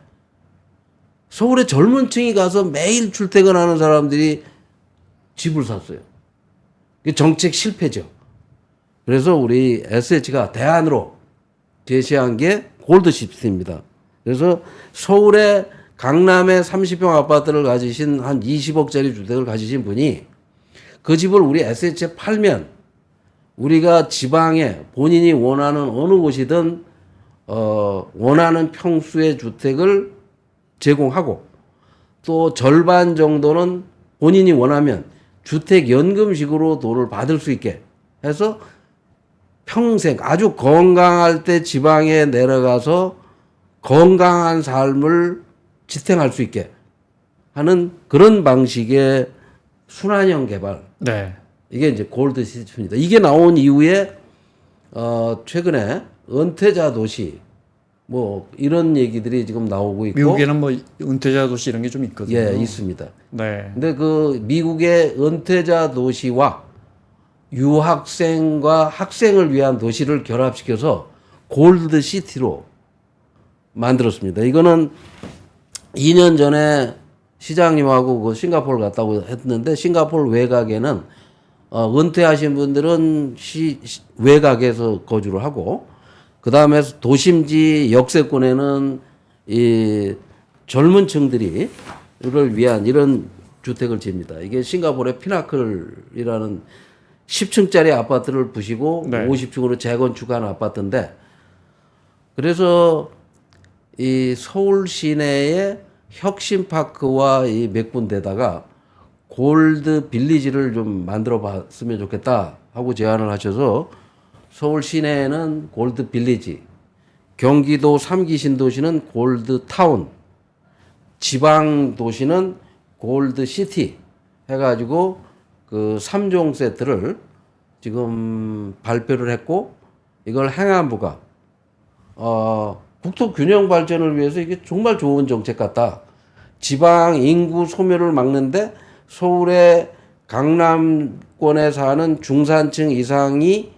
서울의 젊은 층이 가서 매일 출퇴근하는 사람들이 집을 샀어요. 이게 정책 실패죠. 그래서 우리 SH가 대안으로 제시한 게 골드시티입니다. 그래서 서울의 강남에 30평 아파트를 가지신 한 20억짜리 주택을 가지신 분이 그 집을 우리 SH에 팔면 우리가 지방에 본인이 원하는 어느 곳이든 원하는 평수의 주택을 제공하고 또 절반 정도는 본인이 원하면 주택연금식으로 돈을 받을 수 있게 해서 평생 아주 건강할 때 지방에 내려가서 건강한 삶을 지탱할 수 있게 하는 그런 방식의 순환형 개발. 네. 이게 이제 골드 시티입니다. 이게 나온 이후에 최근에 은퇴자 도시 뭐 이런 얘기들이 지금 나오고 있고 미국에는 뭐 은퇴자 도시 이런 게 좀 있거든요. 예, 있습니다. 네. 근데 그 미국의 은퇴자 도시와 유학생과 학생을 위한 도시를 결합시켜서 골드 시티로 만들었습니다. 이거는 2년 전에 시장님하고 그 싱가포르 갔다고 했는데 싱가포르 외곽에는 은퇴하신 분들은 외곽에서 거주를 하고 그 다음에 도심지 역세권에는 이 젊은 층들이를 위한 이런 주택을 지입니다. 이게 싱가포르의 피나클이라는 10층짜리 아파트를 부시고 네. 50층으로 재건축한 아파트인데 그래서 이 서울 시내에 혁신파크와 이 몇 군데다가 골드 빌리지를 좀 만들어 봤으면 좋겠다 하고 제안을 하셔서 서울 시내에는 골드 빌리지, 경기도 3기 신도시는 골드 타운, 지방 도시는 골드 시티 해가지고 그 3종 세트를 지금 발표를 했고 이걸 행안부가 국토 균형 발전을 위해서 이게 정말 좋은 정책 같다. 지방 인구 소멸을 막는데 서울의 강남권에 사는 중산층 이상이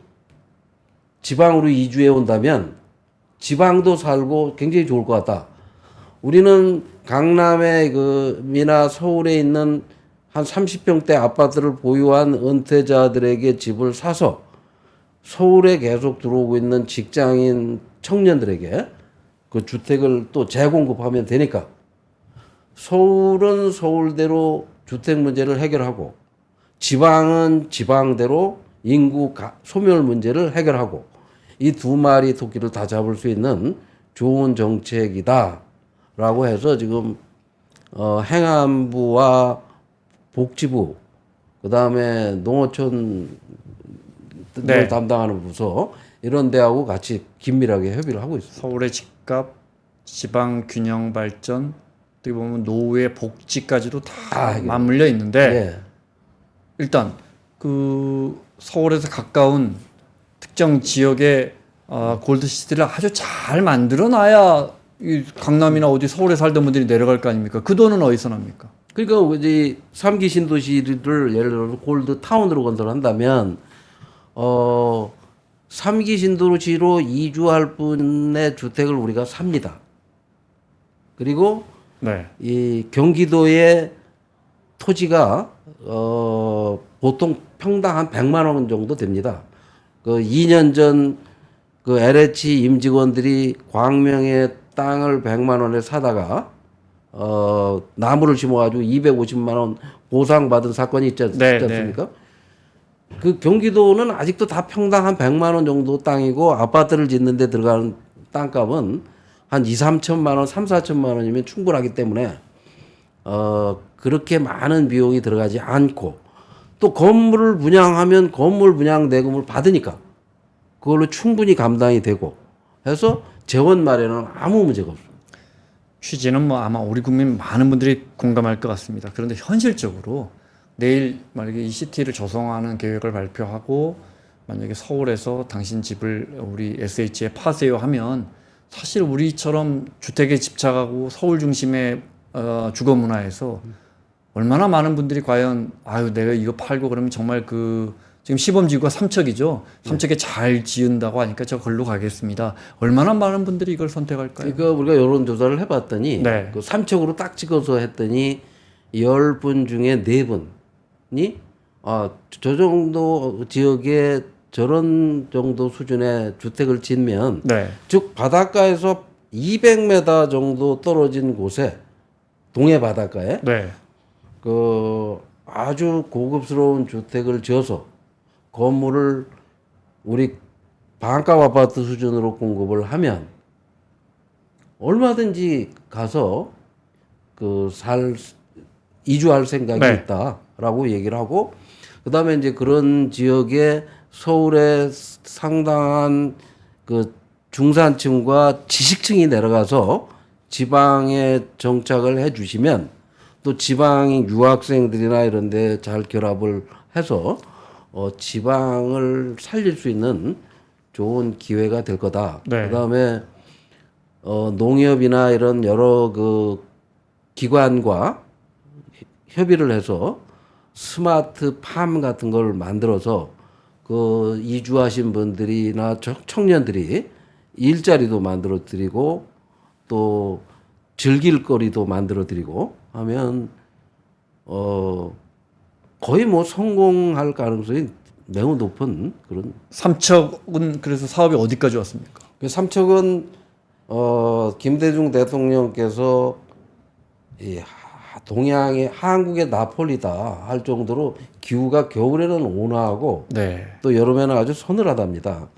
지방으로 이주해 온다면 지방도 살고 굉장히 좋을 것 같다. 우리는 강남의 그 미나 서울에 있는 한 30평대 아파트를 보유한 은퇴자들에게 집을 사서 서울에 계속 들어오고 있는 직장인 청년들에게 그 주택을 또 재공급하면 되니까 서울은 서울대로 주택 문제를 해결하고 지방은 지방대로 인구 소멸 문제를 해결하고 이 두 마리 토끼를 다 잡을 수 있는 좋은 정책이다라고 해서 지금 행안부와 복지부 그다음에 농어촌 네. 담당하는 부서 이런 데하고 같이 긴밀하게 협의를 하고 있습니다. 서울의 집값, 지방 균형 발전, 어떻게 보면 노후의 복지까지도 다 맞물려 있는데 예. 일단 그 서울에서 가까운 특정 지역의 골드시티를 아주 잘 만들어 놔야 이 강남이나 어디 서울에 살던 분들이 내려갈 거 아닙니까? 그 돈은 어디서 납니까? 그러니까 이제 3기 신도시를 예를 들어서 골드 타운으로 건설한다면 3기 신도시로 이주할 분의 주택을 우리가 삽니다. 그리고 네. 이 경기도의 토지가 보통 평당 한 100만 원 정도 됩니다. 그 2년 전 그 LH 임직원들이 광명의 땅을 100만 원에 사다가 나무를 심어가지고 250만 원 보상받은 사건이 있지 않습니까? 그 경기도는 아직도 다 평당 한 100만 원 정도 땅이고 아파트를 짓는 데 들어가는 땅값은 한 2, 3천만 원, 3, 4천만 원이면 충분하기 때문에 그렇게 많은 비용이 들어가지 않고 또 건물을 분양하면 건물 분양 대금을 받으니까 그걸로 충분히 감당이 되고 해서 재원 마련은 아무 문제가 없습니다. 취지는 뭐 아마 우리 국민 많은 분들이 공감할 것 같습니다. 그런데 현실적으로 내일 만약에 이 시티를 조성하는 계획을 발표하고 만약에 서울에서 당신 집을 우리 SH에 파세요 하면 사실 우리처럼 주택에 집착하고 서울 중심의 주거 문화에서 얼마나 많은 분들이 과연 아유 내가 이거 팔고 그러면 정말 그 지금 시범지구가 삼척이죠. 삼척에 잘 지은다고 하니까 저 걸로 가겠습니다. 얼마나 많은 분들이 이걸 선택할까요? 그러니까 우리가 여론 조사를 해봤더니 네. 그 삼척으로 딱 찍어서 했더니 10분 중에 4분이 저 정도 지역에 저런 정도 수준의 주택을 짓면 네. 즉 바닷가에서 200m 정도 떨어진 곳에 동해 바닷가에 네. 그 아주 고급스러운 주택을 지어서 건물을 우리 반값 아파트 수준으로 공급을 하면 얼마든지 가서 이주할 생각이 네. 있다라고 얘기를 하고 그다음에 이제 그런 지역에 서울에 상당한 그 중산층과 지식층이 내려가서 지방에 정착을 해 주시면 또 지방 유학생들이나 이런 데 잘 결합을 해서 지방을 살릴 수 있는 좋은 기회가 될 거다. 네. 그다음에 농협이나 이런 여러 그 기관과 협의를 해서 스마트 팜 같은 걸 만들어서 그 이주하신 분들이나 청년들이 일자리도 만들어 드리고 또 즐길 거리도 만들어 드리고 하면 거의 뭐 성공할 가능성이 매우 높은 그런. 삼척은 그래서 사업이 어디까지 왔습니까? 그 삼척은 김대중 대통령께서 이 동양의 한국의 나폴리다 할 정도로 기후가 겨울에는 온화하고 네. 또 여름에는 아주 서늘하답니다.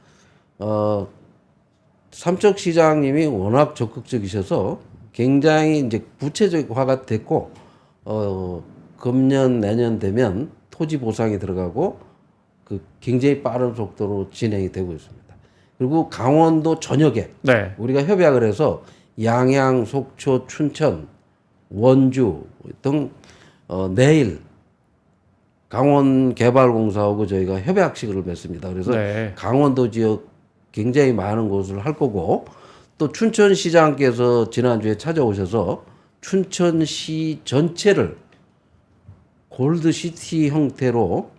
삼척 시장님이 워낙 적극적이셔서 굉장히 이제 구체적화가 됐고 금년 내년 되면 토지 보상이 들어가고 그 굉장히 빠른 속도로 진행이 되고 있습니다. 그리고 강원도 전역에 네. 우리가 협약을 해서 양양, 속초, 춘천, 원주 등 내일 강원개발공사하고 저희가 협약식을 맺습니다. 그래서 네. 강원도 지역 굉장히 많은 곳을 할 거고 또 춘천시장께서 지난주에 찾아오셔서 춘천시 전체를 골드시티 형태로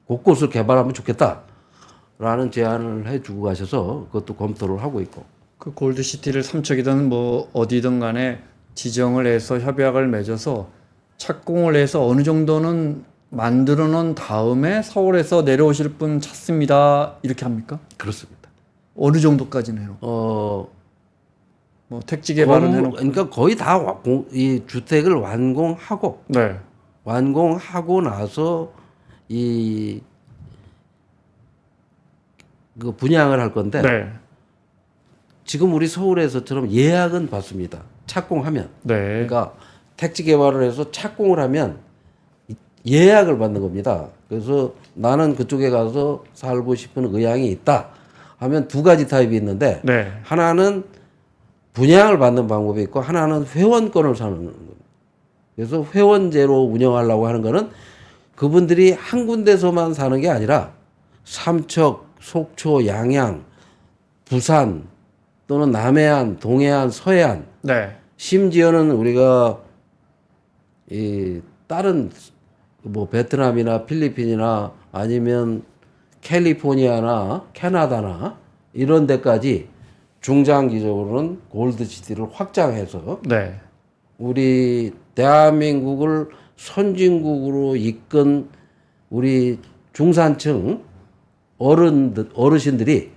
곳곳을 개발하면 좋겠다라는 제안을 해주고 가셔서 그것도 검토를 하고 있고. 그 골드시티를 삼척이든 뭐 어디든 간에 지정을 해서 협약을 맺어서 착공을 해서 어느 정도는 만들어 놓은 다음에 서울에서 내려오실 분 찾습니다. 이렇게 합니까? 그렇습니다. 어느 정도까지는 해놓고? 뭐 택지 개발은 해놓고? 그러니까 거의 다 이 주택을 완공하고 네. 완공하고 나서 그 분양을 할 건데 네. 지금 우리 서울에서처럼 예약은 받습니다. 착공하면. 네. 그러니까 택지 개발을 해서 착공을 하면 예약을 받는 겁니다. 그래서 나는 그쪽에 가서 살고 싶은 의향이 있다 하면 두 가지 타입이 있는데 네. 하나는 분양을 받는 방법이 있고 하나는 회원권을 사는 겁니다. 그래서 회원제로 운영하려고 하는 거는 그분들이 한 군데서만 사는 게 아니라 삼척, 속초, 양양, 부산 또는 남해안, 동해안, 서해안 네. 심지어는 우리가 이 다른 뭐 베트남이나 필리핀이나 아니면 캘리포니아나 캐나다나 이런 데까지 중장기적으로는 골드시티를 확장해서 네. 우리 대한민국을 선진국으로 이끈 우리 중산층 어르신들이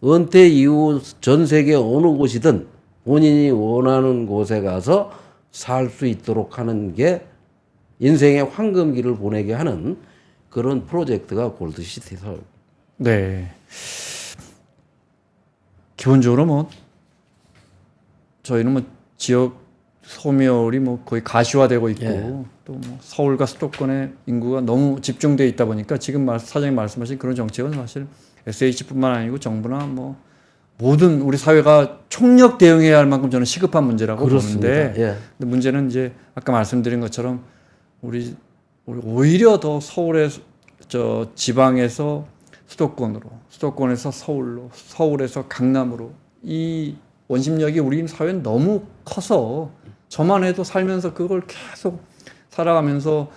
은퇴 이후 전 세계 어느 곳이든 본인이 원하는 곳에 가서 살 수 있도록 하는 게 인생의 황금기를 보내게 하는 그런 프로젝트가 골드시티 사업. 네. 기본적으로 뭐 저희는 뭐 지역 소멸이 뭐 거의 가시화되고 있고 또 뭐 서울과 수도권의 인구가 너무 집중돼 있다 보니까 지금 사장님 말씀하신 그런 정책은 사실 SH뿐만 아니고 정부나 뭐 모든 우리 사회가 총력 대응해야 할 만큼 저는 시급한 문제라고 그렇습니다. 보는데 예. 근데 문제는 이제 아까 말씀드린 것처럼 우리 오히려 더 서울에 저 지방에서 수도권으로, 수도권에서 서울로, 서울에서 강남으로 이 원심력이 우리 사회는 너무 커서 저만 해도 살면서 그걸 계속 살아가면서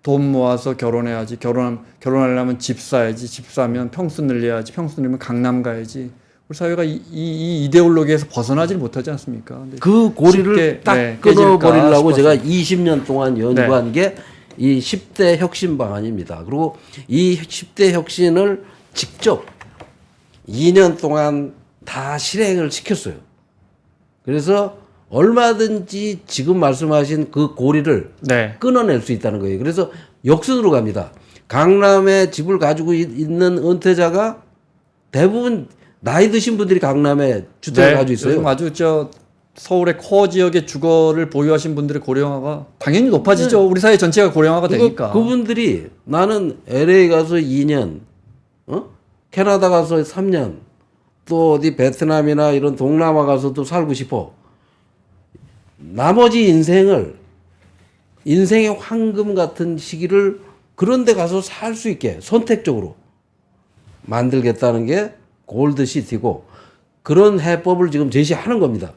돈 모아서 결혼해야지, 결혼하려면 집 사야지, 집 사면 평수 늘려야지, 평수 늘리면 강남 가야지. 우리 사회가 이 이데올로기에서 벗어나질 못하지 않습니까? 근데 그 고리를 쉽게, 딱 네, 끊어버리려고 깨질까 제가 싶어서. 20년 동안 연구한 게 이 10대 혁신 방안입니다. 그리고 이 10대 혁신을 직접 2년 동안 다 실행을 시켰어요. 그래서 얼마든지 지금 말씀하신 그 고리를 네. 끊어낼 수 있다는 거예요. 그래서 역순으로 갑니다. 강남에 집을 가지고 있는 은퇴자가 대부분 나이 드신 분들이 강남에 주택을 가지고 있어요. 요즘 아주 저 서울의 코어 지역의 주거를 보유하신 분들의 고령화가 당연히 높아지죠. 우리 사회 전체가 고령화가 되니까. 그분들이 나는 LA 가서 2년, 캐나다 가서 3년, 또 어디 베트남이나 이런 동남아 가서도 살고 싶어. 나머지 인생의 황금 같은 시기를 그런 데 가서 살 수 있게 선택적으로 만들겠다는 게 골드시티고 그런 해법을 지금 제시하는 겁니다.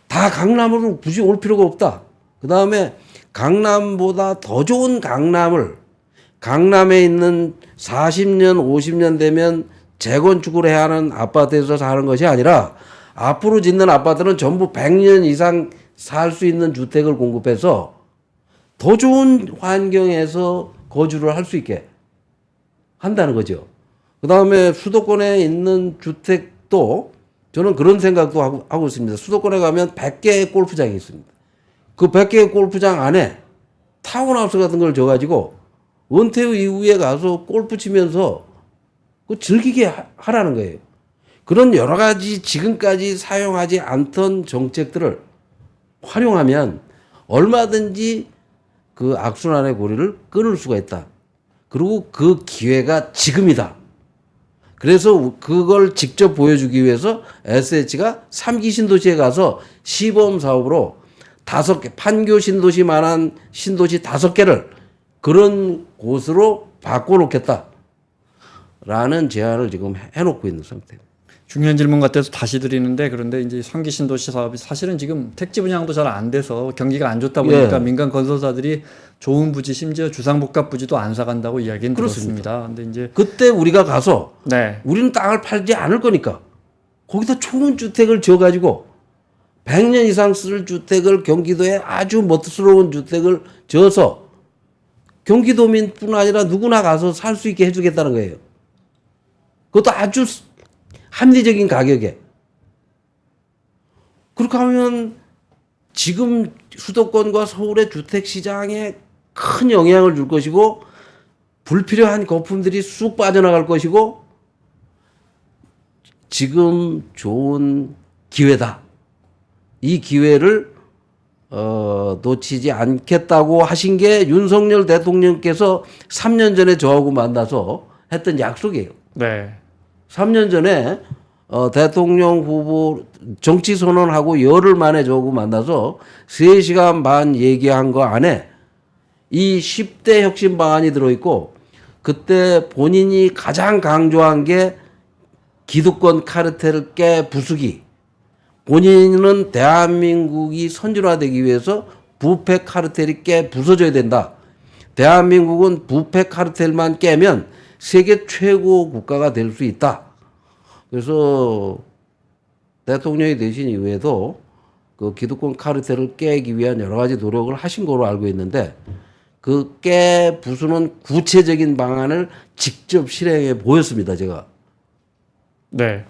다 강남으로 굳이 올 필요가 없다. 그 다음에 강남보다 더 좋은 강남을 강남에 있는 40년, 50년 되면 재건축을 해야 하는 아파트에서 사는 것이 아니라 앞으로 짓는 아파트는 전부 100년 이상 살 수 있는 주택을 공급해서 더 좋은 환경에서 거주를 할 수 있게 한다는 거죠. 그 다음에 수도권에 있는 주택도 저는 그런 생각도 하고 있습니다. 수도권에 가면 100개의 골프장이 있습니다. 그 100개의 골프장 안에 타운하우스 같은 걸 줘가지고 은퇴 이후에 가서 골프 치면서 그 즐기게 하라는 거예요. 그런 여러 가지 지금까지 사용하지 않던 정책들을 활용하면 얼마든지 그 악순환의 고리를 끊을 수가 있다. 그리고 그 기회가 지금이다. 그래서 그걸 직접 보여주기 위해서 SH가 3기 신도시에 가서 시범 사업으로 5개, 판교 신도시만한 신도시 5개를 그런 곳으로 바꿔놓겠다라는 제안을 지금 해놓고 있는 상태입니다. 중요한 질문 같아서 다시 드리는데, 그런데 이제 상기 신도시 사업이 사실은 지금 택지 분양도 잘 안 돼서 경기가 안 좋다 보니까 예. 민간 건설사들이 좋은 부지, 심지어 주상복합 부지도 안 사간다고 이야기는 그렇습니다. 들었습니다. 근데 이제 그때 우리가 가서 네, 우리는 땅을 팔지 않을 거니까 거기다 좋은 주택을 지어가지고 100년 이상 쓸 주택을 경기도에 아주 멋스러운 주택을 지어서 경기도민뿐 아니라 누구나 가서 살 수 있게 해주겠다는 거예요. 그것도 아주 합리적인 가격에. 그렇게 하면 지금 수도권과 서울의 주택 시장에 큰 영향을 줄 것이고 불필요한 거품들이 쑥 빠져나갈 것이고 지금 좋은 기회다. 이 기회를 놓치지 않겠다고 하신 게 윤석열 대통령께서 3년 전에 저하고 만나서 했던 약속이에요. 네, 3년 전에 대통령 후보 정치 선언하고 열흘 만에 저하고 만나서 3시간 반 얘기한 거 안에 이 10대 혁신 방안이 들어있고 그때 본인이 가장 강조한 게 기득권 카르텔을 깨 부수기. 본인은 대한민국이 선진화되기 위해서 부패 카르텔이 깨 부서져야 된다. 대한민국은 부패 카르텔만 깨면 세계 최고 국가가 될 수 있다. 그래서 대통령이 되신 이후에도 그 기득권 카르텔을 깨기 위한 여러 가지 노력을 하신 거로 알고 있는데 그 깨 부수는 구체적인 방안을 직접 실행해 보였습니다, 제가. 네.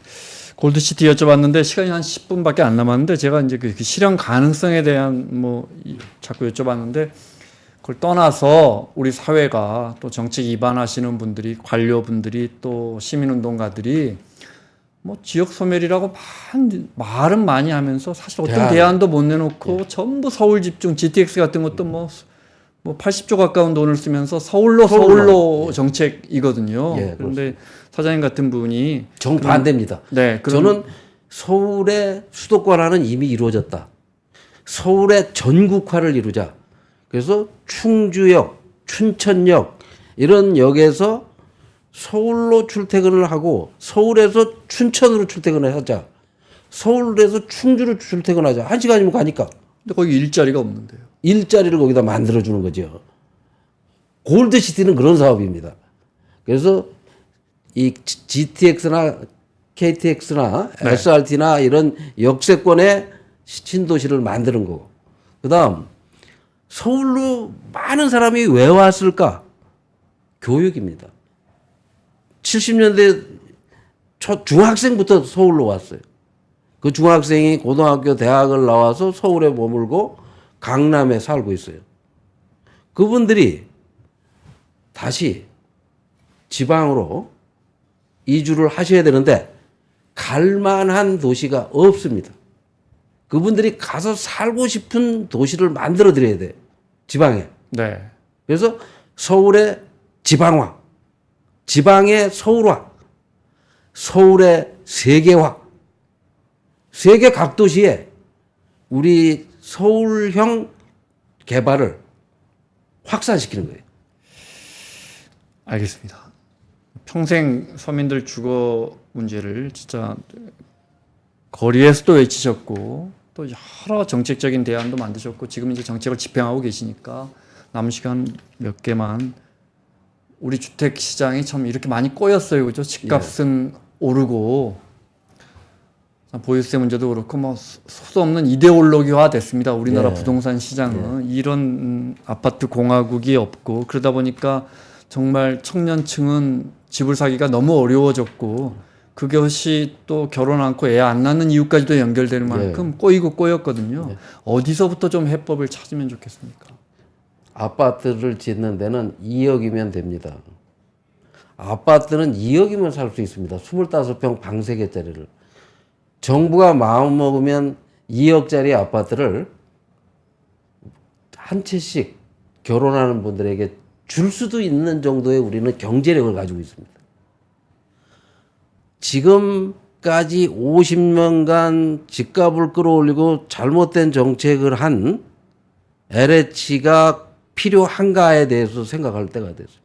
골드시티 여쭤봤는데 시간이 한 10분밖에 안 남았는데 제가 이제 그 실현 가능성에 대한 자꾸 여쭤봤는데 그걸 떠나서 우리 사회가 또 정책 입안하시는 분들이 관료분들이 또 시민운동가들이 지역 소멸이라고 말은 많이 하면서 사실 어떤 대안도 못 내놓고 전부 서울 집중 GTX 같은 것도 80조 가까운 돈을 쓰면서 서울로 정책이거든요. 예, 그런데 사장님 같은 분이 정반대입니다. 네, 저는 서울의 수도권화는 이미 이루어졌다. 서울의 전국화를 이루자. 그래서 충주역, 춘천역 이런 역에서 서울로 출퇴근을 하고 서울에서 춘천으로 출퇴근을 하자. 서울에서 충주로 출퇴근하자. 1시간이면 가니까. 근데 거기 일자리가 없는데요. 일자리를 거기다 만들어주는 거죠. 골드시티는 그런 사업입니다. 그래서 이 GTX나 KTX나 네. SRT나 이런 역세권의 신도시를 만드는 거고. 그 다음, 서울로 많은 사람이 왜 왔을까? 교육입니다. 70년대 중학생부터 서울로 왔어요. 그 중학생이 고등학교, 대학을 나와서 서울에 머물고 강남에 살고 있어요. 그분들이 다시 지방으로 이주를 하셔야 되는데 갈만한 도시가 없습니다. 그분들이 가서 살고 싶은 도시를 만들어 드려야 돼요. 지방에. 네. 그래서 서울의 지방화, 지방의 서울화, 서울의 세계화, 세계 각 도시에 우리 서울형 개발을 확산시키는 거예요. 알겠습니다. 평생 서민들 주거 문제를 진짜 거리에서도 외치셨고 또 여러 정책적인 대안도 만드셨고 지금 이제 정책을 집행하고 계시니까 남은 시간 몇 개만 우리 주택 시장이 참 이렇게 많이 꼬였어요, 그죠? 집값은 오르고 보유세 문제도 그렇고 소수 없는 이데올로기화 됐습니다. 우리나라 부동산 시장은 이런 아파트 공화국이 없고 그러다 보니까 정말 청년층은 집을 사기가 너무 어려워졌고 그것이 또 결혼 않고 애 안 낳는 이유까지도 연결되는 만큼 꼬이고 꼬였거든요. 어디서부터 좀 해법을 찾으면 좋겠습니까? 아파트를 짓는 데는 2억이면 됩니다. 아파트는 2억이면 살 수 있습니다. 25평 방 3개짜리를. 정부가 마음 먹으면 2억짜리 아파트를 한 채씩 결혼하는 분들에게 줄 수도 있는 정도의 우리는 경제력을 가지고 있습니다. 지금까지 50년간 집값을 끌어올리고 잘못된 정책을 한 LH가 필요한가에 대해서 생각할 때가 됐어요.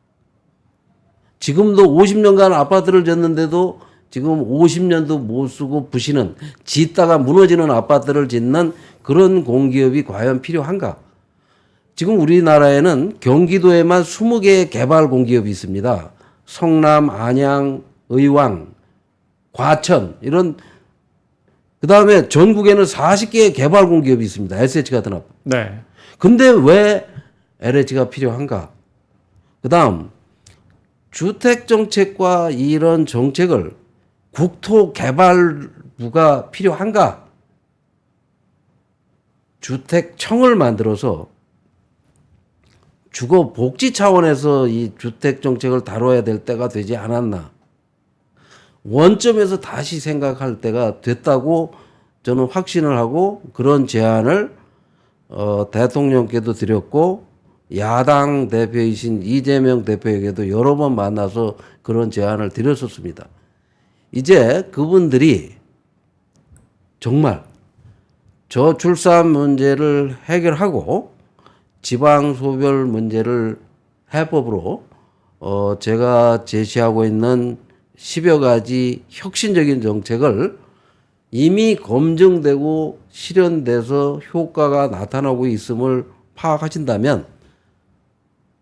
지금도 50년간 아파트를 짓는데도 지금 50년도 못 쓰고 부시는 짓다가 무너지는 아파트를 짓는 그런 공기업이 과연 필요한가? 지금 우리나라에는 경기도에만 20개의 개발 공기업이 있습니다. 성남, 안양, 의왕, 과천 이런 그다음에 전국에는 40개의 개발 공기업이 있습니다. SH 같은 아파트. 네. 근데 근데 왜 LH가 필요한가? 그다음 주택 정책과 이런 정책을 국토개발부가 필요한가? 주택청을 만들어서 주거 복지 차원에서 이 주택 정책을 다뤄야 될 때가 되지 않았나? 원점에서 다시 생각할 때가 됐다고 저는 확신을 하고 그런 제안을 대통령께도 드렸고 야당 대표이신 이재명 대표에게도 여러 번 만나서 그런 제안을 드렸었습니다. 이제 그분들이 정말 저출산 문제를 해결하고 지방소별 문제를 해법으로 제가 제시하고 있는 10여 가지 혁신적인 정책을 이미 검증되고 실현돼서 효과가 나타나고 있음을 파악하신다면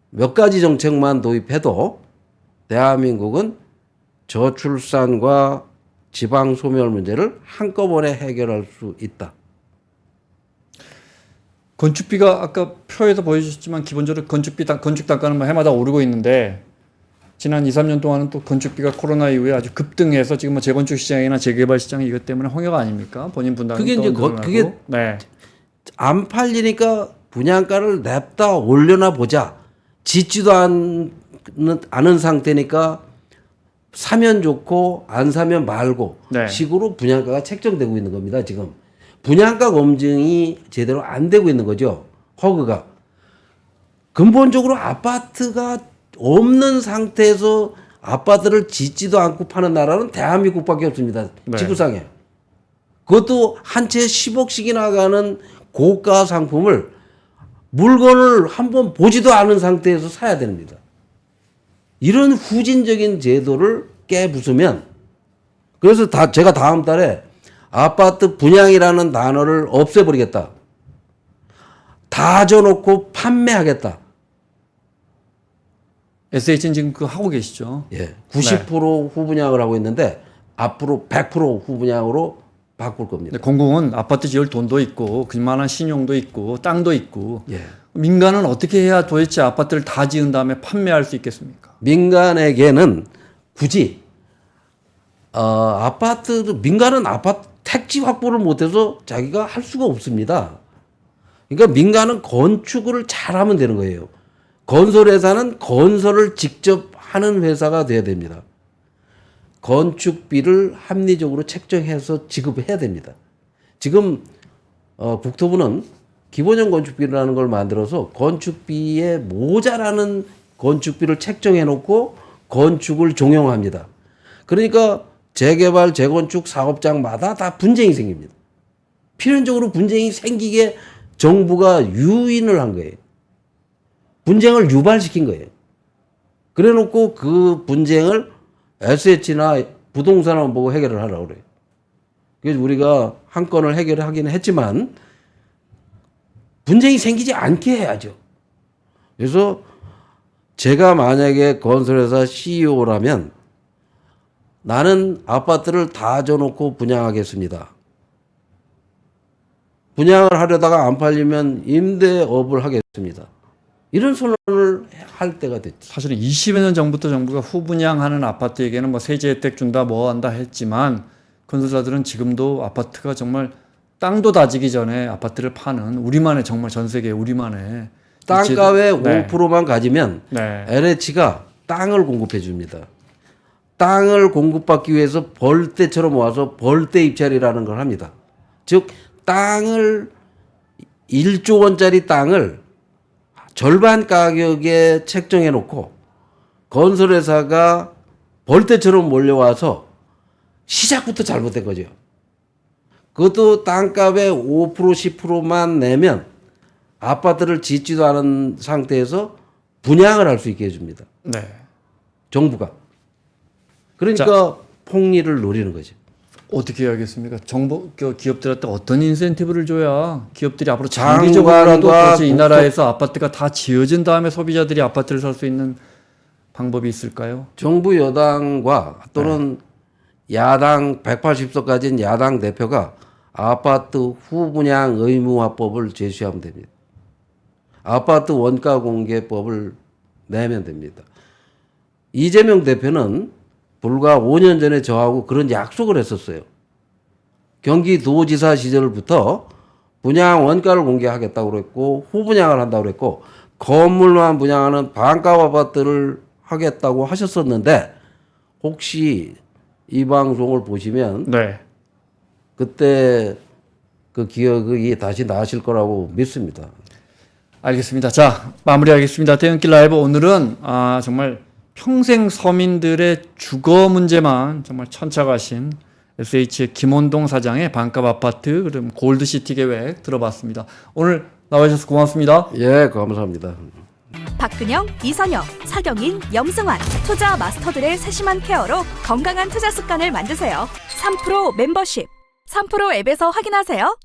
몇 가지 정책만 도입해도 대한민국은 저출산과 지방소멸 문제를 한꺼번에 해결할 수 있다. 건축비가 아까 표에서 보여주셨지만 기본적으로 건축 단가는 뭐 해마다 오르고 있는데 지난 2, 3년 동안은 또 건축비가 코로나 이후에 아주 급등해서 지금 뭐 재건축 시장이나 재개발 시장이 이것 때문에 홍역 아닙니까? 본인 분담이 그게 이제 그게 네. 안 팔리니까 분양가를 냅다 올려나 보자. 짓지도 않은 상태니까 사면 좋고 안 사면 말고 네. 식으로 분양가가 책정되고 있는 겁니다. 지금 분양가 검증이 제대로 안 되고 있는 거죠. 허그가 근본적으로 아파트가 없는 상태에서 아파트를 짓지도 않고 파는 나라는 대한민국밖에 없습니다. 네. 지구상에. 그것도 한 채 10억씩이나 가는 고가 상품을 물건을 한번 보지도 않은 상태에서 사야 됩니다. 이런 후진적인 제도를 깨부수면 그래서 제가 다음 달에 아파트 분양이라는 단어를 없애버리겠다. 다 줘놓고 판매하겠다. SH는 지금 그거 하고 계시죠? 예, 90% 후분양을 하고 있는데 앞으로 100% 후분양으로 바꿀 겁니다. 공공은 아파트 지을 돈도 있고 그만한 신용도 있고 땅도 있고 예. 민간은 어떻게 해야 도대체 아파트를 다 지은 다음에 판매할 수 있겠습니까? 민간에게는 굳이 민간은 아파트 택지 확보를 못해서 자기가 할 수가 없습니다. 그러니까 민간은 건축을 잘하면 되는 거예요. 건설회사는 건설을 직접 하는 회사가 돼야 됩니다. 건축비를 합리적으로 책정해서 지급해야 됩니다. 지금 국토부는 기본형 건축비라는 걸 만들어서 건축비에 모자라는 건축비를 책정해 놓고 건축을 종용합니다. 그러니까 재개발, 재건축 사업장마다 다 분쟁이 생깁니다. 필연적으로 분쟁이 생기게 정부가 유인을 한 거예요. 분쟁을 유발시킨 거예요. 그래 놓고 그 분쟁을 SH나 부동산을 보고 해결을 하라고 그래요. 그래서 우리가 한 건을 해결하긴 했지만 분쟁이 생기지 않게 해야죠. 그래서 제가 만약에 건설회사 CEO라면 나는 아파트를 다 줘놓고 분양하겠습니다. 분양을 하려다가 안 팔리면 임대업을 하겠습니다. 이런 선언을 할 때가 됐죠. 사실은 20여 년 전부터 정부가 후분양하는 아파트에게는 뭐 세제 혜택 준다 뭐 한다 했지만 건설사들은 지금도 아파트가 정말 땅도 다지기 전에 아파트를 파는 우리만의 정말 전 세계 우리만의 땅값의 네. 5%만 가지면 네. LH가 땅을 공급해 줍니다. 땅을 공급받기 위해서 벌떼처럼 와서 벌떼 입찰이라는 걸 합니다. 즉 땅을 1조 원짜리 땅을 절반 가격에 책정해 놓고 건설회사가 벌떼처럼 몰려와서 시작부터 잘못된 거죠. 그것도 땅값의 5% 10%만 내면 아파트를 짓지도 않은 상태에서 분양을 할 수 있게 해줍니다. 네. 정부가. 그러니까 폭리를 노리는 거죠. 어떻게 해야겠습니까? 정부 기업들한테 어떤 인센티브를 줘야 기업들이 앞으로 장관과 장기적으로라도 도대체 이 나라에서 아파트가 다 지어진 다음에 소비자들이 아파트를 살 수 있는 방법이 있을까요? 정부 여당과 또는 야당 180석 가진 야당 대표가 아파트 후분양 의무화법을 제시하면 됩니다. 아파트 원가 공개법을 내면 됩니다. 이재명 대표는 불과 5년 전에 저하고 그런 약속을 했었어요. 경기도지사 시절부터 분양 원가를 공개하겠다고 그랬고 후분양을 한다고 그랬고 건물만 분양하는 반값 아파트를 하겠다고 하셨었는데 혹시 이 방송을 보시면 네. 그때 그 기억이 다시 나실 거라고 믿습니다. 알겠습니다. 자, 마무리하겠습니다. 대연길 라이브 오늘은 정말 평생 서민들의 주거 문제만 정말 천착하신 SH의 김원동 사장의 반값 아파트 그럼 골드시티 계획 들어봤습니다. 오늘 나와주셔서 고맙습니다. 예, 감사합니다. 박근영, 이선영, 사경인, 염승환 투자 마스터들의 세심한 케어로 건강한 투자 습관을 만드세요. 3프로 멤버십 3프로 앱에서 확인하세요.